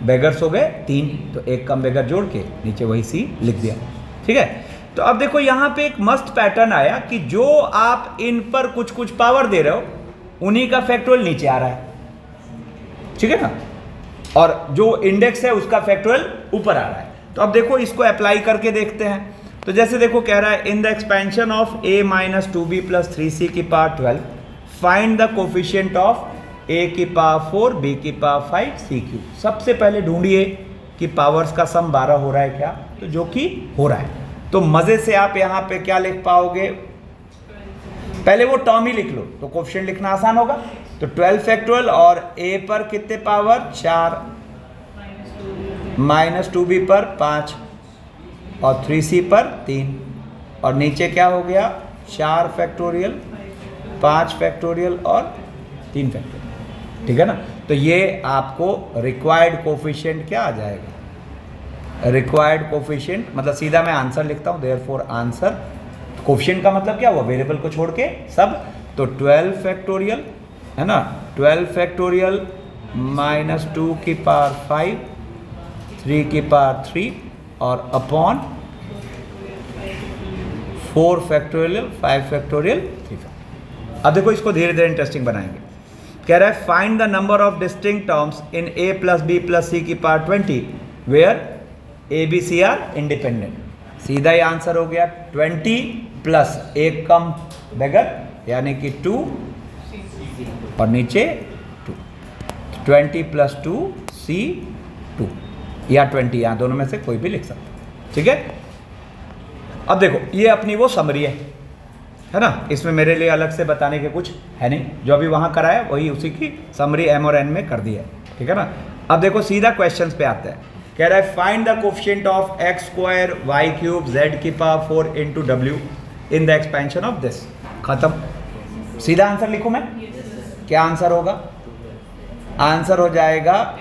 beggars हो गए 3, तो एक कम बेगर जोड़ के नीचे वही C लिख दिया। ठीक है, तो अब देखो यहाँ पे एक मस्त पैटर्न आया कि जो आप इन पर कुछ कुछ पावर दे रहे हो उन्हीं का फैक्टोरियल नीचे आ रहा है। ठीक है ना, और जो इंडेक्स है उसका फैक्टोरियल ऊपर आ रहा है। तो अब देखो इसको अप्लाई करके देखते हैं। तो जैसे देखो कह रहा है in the expansion of a minus 2b plus 3c की power 12 find the coefficient of a की पावर 4 b की पावर 5 c क्यूब। सबसे पहले ढूंढिए कि पावर्स का सम 12 हो रहा है क्या, तो जो कि हो रहा है। तो मजे से आप यहाँ पे क्या लिख पाओगे, पहले वो टर्म ही लिख लो तो कोफिशिएंट लिखना आसान होगा। तो 12 फैक्टोरियल और a पर कितने पावर 4, माइनस 2b पर 5 और 3c पर 3, और नीचे क्या हो गया 4 फैक्टोरियल 5 फैक्टोरियल और 3 फैक्टोरियल। ठीक है ना, तो ये आपको रिक्वायर्ड कोफिशिएंट क्या आ जाएगा, रिक्वायर्ड कोफिशिएंट मतलब सीधा मैं आंसर लिखता हूँ, देयरफॉर आंसर। कोफिशिएंट का मतलब क्या हुआ, वेरिएबल को छोड़ के सब। तो 12 फैक्टोरियल है ना, 12 फैक्टोरियल माइनस 2 की पावर 5, 3 की पावर 3 और अपॉन 4 फैक्टोरियल 5 फैक्टोरियल 3 फैक्टोरियल। अब देखो इसको धीरे धीरे इंटरेस्टिंग बनाएंगे। कह रहा है find the number of distinct terms in a plus b plus c की power 20 where a b c are independent. सीधा ही आंसर हो गया 20 प्लस एक कम बेगर यानी कि 2 और नीचे 2, 20 प्लस 2 c 2 या 20, यहाँ दोनों में से कोई भी लिख सकता है। ठीक है, अब देखो ये अपनी वो समरी है ना, इसमें मेरे लिए अलग से बताने के कुछ है नहीं, जो अभी वहाँ कराया वही उसी की समरी m और n में कर दी है। ठीक है ना, अब देखो सीधा क्वेश्चंस पे आते हैं। कह रहा है find the coefficient of x square y cube z की power 4 into w in the expansion of this. खत्म, सीधा आंसर लिखूं मैं, क्या आंसर होगा, आंसर हो जाएगा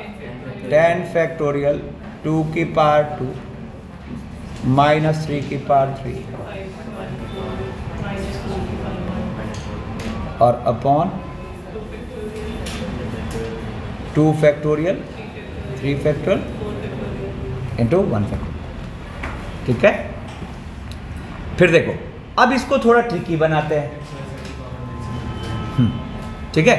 10 फैक्टोरियल 2 की पावर 2 माइनस 3 की पावर 3 और upon 2 factorial 3 factorial into 1 factorial. ठीक है, फिर देखो अब इसको थोड़ा ट्रिकी बनाते हैं। ठीक है,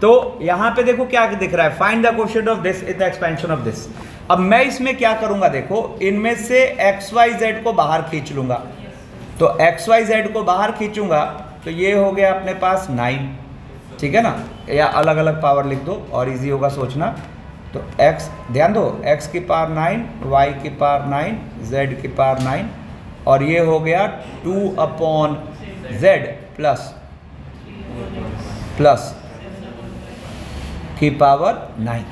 तो यहां पे देखो क्या दिख रहा है, find the coefficient of this in the expansion of this. अब मैं इसमें क्या करूंगा, देखो इनमें से एक्स वाई जेड को बाहर खींच लूंगा। तो एक्स वाई जेड को बाहर खींचूंगा तो ये हो गया अपने पास 9। ठीक है ना, या अलग अलग पावर लिख दो और इजी होगा सोचना। तो x ध्यान दो, x की पावर 9, y की पावर 9, z की पावर 9 और ये हो गया 2 अपॉन z प्लस की पावर 9।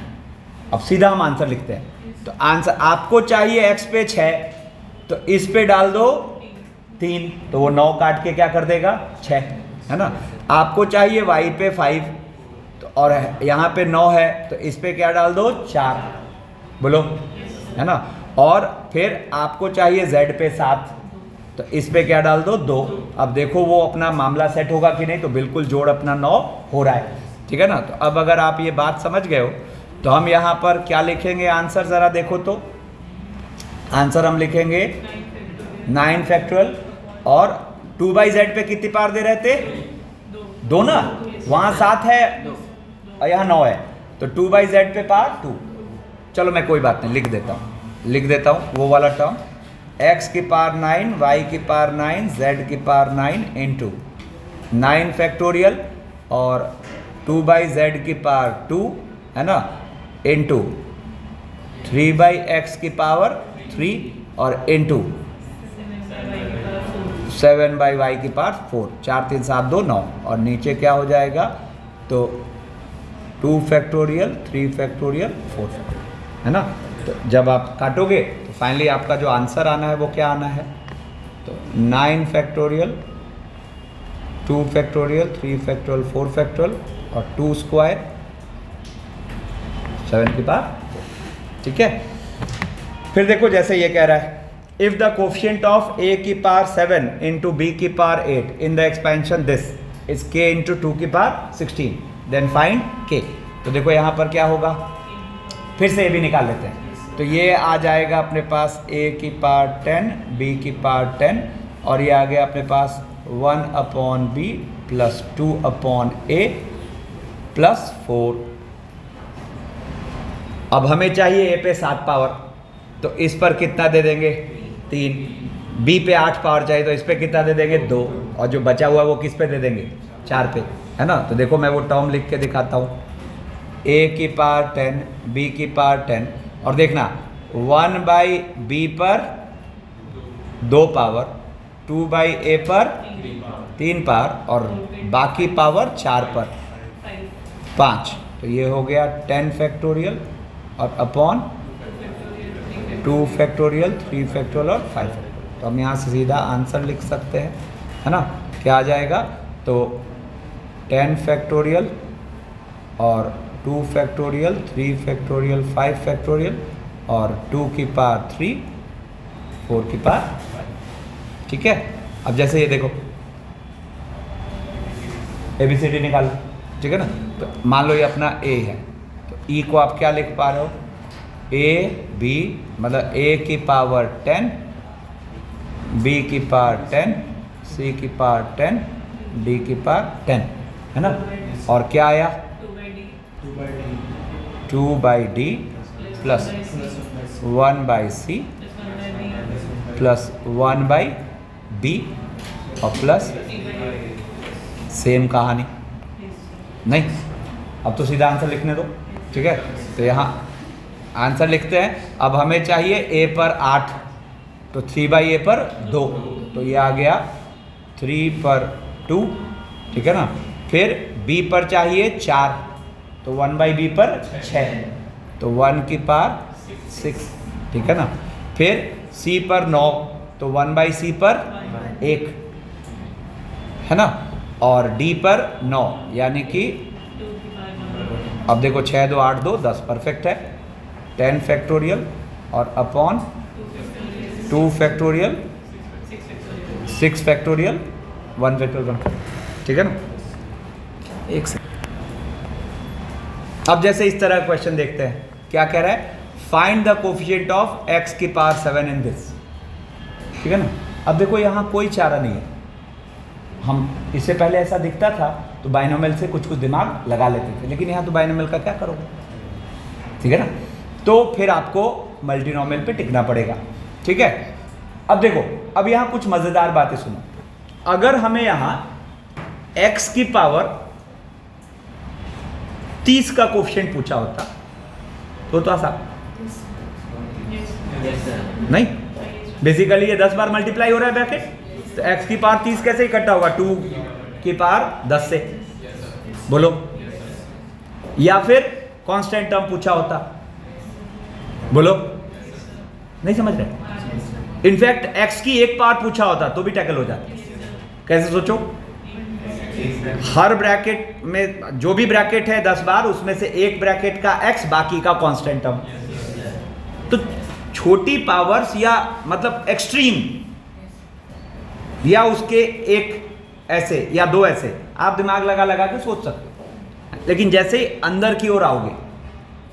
अब सीधा हम आंसर लिखते हैं। तो आंसर आपको चाहिए x पे 6, तो इस पे डाल दो 3, तो वो 9 काट के क्या कर देगा 6, है ना। आपको चाहिए y पे 5, तो और यहाँ पे 9 है, तो इस पे क्या डाल दो 4, बोलो, है ना। और फिर आपको चाहिए z पे 7, तो इस पे क्या डाल दो 2। अब देखो वो अपना मामला सेट होगा कि नहीं, तो बिल्कुल जोड़ अपना 9 हो रहा है। ठीक है ना, तो अब अगर आप ये बात समझ गए हो तो हम यहाँ पर क्या लिखेंगे आंसर, ज़रा देखो तो आंसर हम लिखेंगे 9 फैक्टोरियल और 2 बाई जेड पे कितनी पावर दे रहे थे 2 ना, वहाँ 7 है और यहाँ 9 है, तो 2 बाई जेड पे पावर 2। चलो मैं कोई बात नहीं लिख देता हूँ वो वाला टर्म, x की पावर 9, y की पावर 9, z की पावर 9 इंटू 9 फैक्टोरियल और 2 बाई जेड की पावर 2, है ना, इंटू 3 बाई एक्स की पावर 3 और इंटू 7 बाई वाई की पावर 4, 4 3 7 2 9 और नीचे क्या हो जाएगा, तो 2 फैक्टोरियल 3 फैक्टोरियल 4 फैक्टोरियल, है ना। तो जब आप काटोगे तो फाइनली आपका जो आंसर आना है वो क्या आना है, तो 9 फैक्टोरियल 2 फैक्टोरियल 3 फैक्टोरियल 4 फैक्टोरियल और 2 स्क्वायर 7 की पावर। ठीक है, फिर देखो जैसे ये कह रहा है if the coefficient of a की पावर 7 इंटू b की power 8 in the expansion this is k into 2 की पावर 16। देन फाइंड के। तो देखो यहाँ पर क्या होगा, फिर से ये भी निकाल लेते हैं। तो ये आ जाएगा अपने पास a की पावर 10 b की पावर 10 और ये आ गया अपने पास 1/b प्लस 2/a प्लस 4। अब हमें चाहिए a पे 7 पावर, तो इस पर कितना दे देंगे 3, b पे 8 पावर चाहिए तो इस पे कितना दे देंगे 2, और जो बचा हुआ है वो किस पे दे देंगे 4 पे, है ना। तो देखो मैं वो टर्म लिख के दिखाता हूँ, a की पावर 10 b की पावर 10 और देखना 1/b पर 2 पावर, 2/a पर 3 पावर और बाकी पावर 4 पर 5। तो ये हो गया 10 फैक्टोरियल और अपॉन 2 फैक्टोरियल 3 फैक्टोरियल और 5 फैक्टोरियल। तो हम यहाँ से सीधा आंसर लिख सकते हैं, है ना। क्या आ जाएगा, तो 10 फैक्टोरियल और 2 फैक्टोरियल 3 फैक्टोरियल 5 फैक्टोरियल और 2 की पावर 3 4 की पावर 5। ठीक है। अब जैसे ये देखो ABCD निकालो, ठीक है ना। तो मान लो ये अपना A है, तो E को आप क्या लिख पा रहे हो, A B मतलब A की पावर 10 B की पावर 10 C की पावर 10 D की पावर 10, है ना। और क्या आया 2/D plus 1/C plus 1/B और प्लस सेम कहानी नहीं। अब तो सीधा आंसर लिखने दो, ठीक है। तो यहाँ आंसर लिखते हैं। अब हमें चाहिए a पर 8, तो 3/a पर 2, तो ये आ गया 3 पर 2, ठीक है ना। फिर b पर चाहिए 4, तो 1/b पर 6, तो 1 की पावर 6, ठीक है ना। फिर c पर 9, तो 1/c पर 1, है ना। और d पर 9 यानी कि अब देखो 6 2 8 2 10 परफेक्ट है। 10 फैक्टोरियल और अपॉन 2 फैक्टोरियल 6 फैक्टोरियल 1 फैक्टोरियल, ठीक है ना। एक सेकंड। अब जैसे इस तरह का क्वेश्चन देखते हैं, क्या कह रहा है, find the coefficient of x की पावर 7 इन दिस, ठीक है ना। अब देखो यहाँ कोई चारा नहीं है, हम इससे पहले ऐसा दिखता था तो बाइनोमियल से कुछ कुछ दिमाग लगा लेते थे, लेकिन यहाँ तो बाइनोमियल का क्या करोगे, ठीक है ना। तो फिर आपको मल्टीनोमियल पे टिकना पड़ेगा, ठीक है। अब देखो, अब यहाँ कुछ मज़ेदार बातें सुनो। अगर हमें यहाँ x की पावर 30 का कोफिशिएंट पूछा होता तो आसान नहीं। बेसिकली ये 10 बार मल्टीप्लाई हो रहा है ब्रैकेट, तो x की पावर 30 कैसे इकट्ठा होगा, 2 की पावर 10 से, बोलो। या फिर कांस्टेंट टर्म पूछा होता, बोलो। नहीं समझ रहे। इनफैक्ट x की 1 पावर पूछा होता तो भी टैकल हो जाता। कैसे, सोचो। हर ब्रैकेट में जो भी ब्रैकेट है 10 बार, उसमें से एक ब्रैकेट का x, बाकी का कांस्टेंट टर्म। तो छोटी पावर्स या मतलब एक्सट्रीम या उसके एक ऐसे या 2 ऐसे आप दिमाग लगा लगा के सोच सकते हो, लेकिन जैसे ही अंदर की ओर आओगे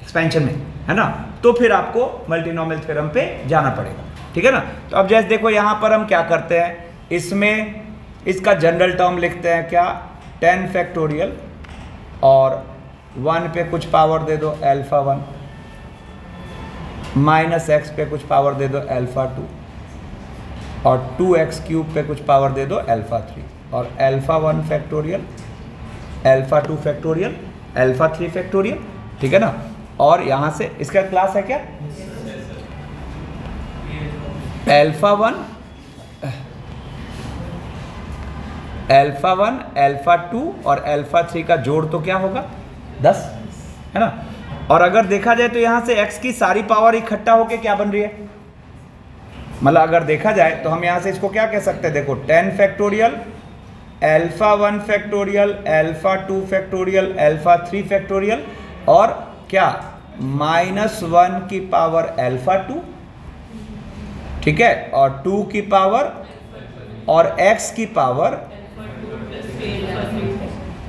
एक्सपेंशन में, है ना, तो फिर आपको मल्टीनोमियल थ्योरम पे जाना पड़ेगा, ठीक है ना। तो अब जैसे देखो यहाँ पर हम क्या करते हैं, इसमें इसका जनरल टर्म लिखते हैं क्या, 10 फैक्टोरियल और 1 पे कुछ पावर दे दो अल्फा 1 माइनस x पे कुछ पावर दे दो अल्फा 2 और 2x क्यूब पे कुछ पावर दे दो अल्फा 3 और alpha 1 factorial alpha 2 factorial alpha 3 factorial, ठीक है ना। और यहाँ से इसका क्लास है क्या, अल्फा 1 अल्फा 2 और अल्फा 3 का जोड़ तो क्या होगा 10, है ना। और अगर देखा जाए तो यहाँ से x की सारी पावर इकट्ठा होके क्या बन रही है, मतलब अगर देखा जाए तो हम यहाँ से इसको क्या कह सकते हैं, देखो 10 factorial alpha 1 factorial alpha 2 factorial alpha 3 factorial और क्या -1 की पावर अल्फा 2, ठीक है, और 2 की पावर और x की पावर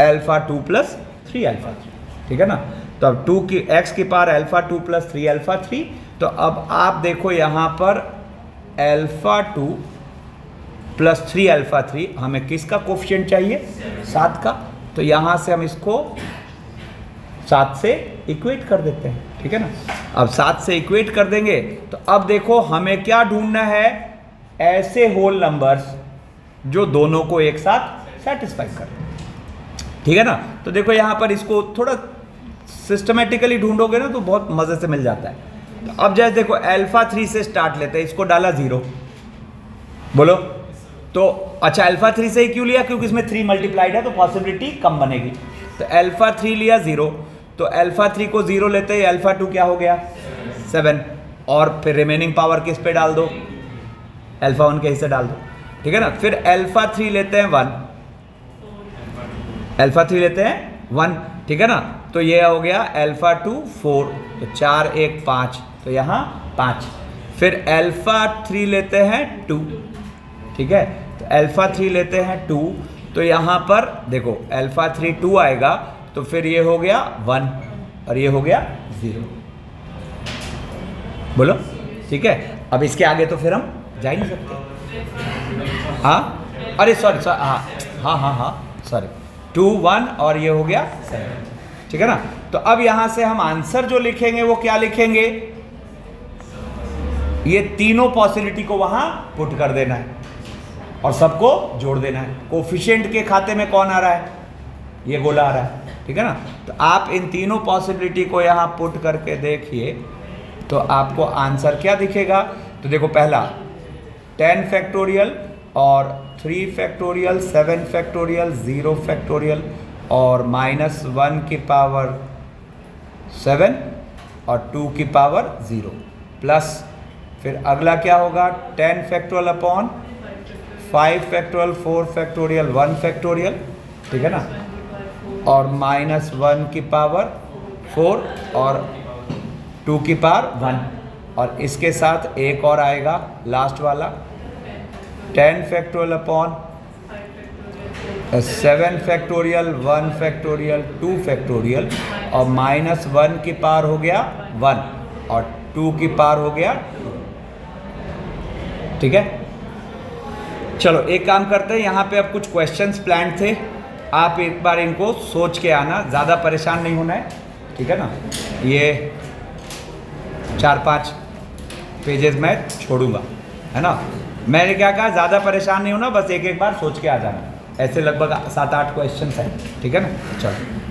अल्फा 2 प्लस 3 अल्फा 3, ठीक है ना। तो अब 2 की x की पावर अल्फा 2 प्लस 3 अल्फा 3, तो अब आप देखो यहाँ पर अल्फा 2 प्लस 3 अल्फा 3, हमें किसका कोफिशिएंट चाहिए? 7 का। तो यहाँ से हम इसको 7 से इक्वेट कर देते हैं, ठीक है ना। अब 7 से इक्वेट कर देंगे तो अब देखो हमें क्या ढूंढना है? ऐसे होल नंबर्स जो दोनों को एक साथ सेटिस्फाई कर, ठीक है ना। तो देखो यहाँ पर इसको थोड़ा सिस्टमेटिकली ढूंढोगे ना तो बहुत मज़े से मिल जाता है। तो अब जैसे देखो अल्फा 3 से स्टार्ट लेते हैं, इसको डाला 0, बोलो तो अच्छा अल्फा 3 से ही क्यों लिया? क्योंकि इसमें 3 मल्टीप्लाइड है तो पॉसिबिलिटी कम बनेगी। तो अल्फा 3 लिया 0, तो अल्फा 3 को 0 लेते ही अल्फा 2 क्या हो गया? 7, और फिर रिमेनिंग पावर किस पे डाल दो? अल्फा 1 के हिस्से डाल दो, ठीक है ना। फिर अल्फा 3 लेते हैं 1, अल्फा 3 लेते हैं 1, ठीक है ना। तो ये हो गया अल्फा 2 4, तो 4 1 5, तो यहाँ 5। फिर अल्फा 3 लेते हैं 2, ठीक है। तो अल्फा 3 लेते हैं 2, तो यहाँ पर देखो अल्फा 3 2 आएगा, तो फिर ये हो गया 1 और ये हो गया 0, बोलो ठीक है। अब इसके आगे तो फिर हम जा ही नहीं सकते। हाँ अरे सॉरी हाँ सॉरी 2 1 और ये हो गया 7, ठीक है ना। तो अब यहाँ से हम आंसर जो लिखेंगे वो क्या लिखेंगे? ये तीनों पॉसिबिलिटी को वहाँ पुट कर देना है और सबको जोड़ देना है। कोफिशिएंट के खाते में कौन आ रहा है? ये गोला आ रहा है, ठीक है ना। तो आप इन तीनों पॉसिबिलिटी को यहाँ पुट करके देखिए तो आपको आंसर क्या दिखेगा? तो देखो पहला 10 फैक्टोरियल और 3 फैक्टोरियल 7 फैक्टोरियल 0 फैक्टोरियल और -1 की पावर 7 और 2 की पावर 0 प्लस फिर अगला क्या होगा? 10 factorial upon 5 factorial 4 factorial 1 factorial, ठीक है ना, और -1 की पावर 4 और 2 की पावर 1, और इसके साथ एक और आएगा लास्ट वाला 10 factorial upon 7 factorial 1 factorial 2 factorial और -1 की पावर हो गया 1 और 2 की पावर हो गया 2, ठीक है। चलो एक काम करते हैं, यहाँ पे अब कुछ क्वेश्चंस प्लान थे, आप एक बार इनको सोच के आना, ज़्यादा परेशान नहीं होना है, ठीक है ना। ये 4-5 पेजेस मैं छोड़ूंगा, है ना। मैंने क्या कहा? ज़्यादा परेशान नहीं होना, बस एक एक बार सोच के आ जाना। ऐसे लगभग 7-8 क्वेश्चंस हैं, ठीक है ना। चलो।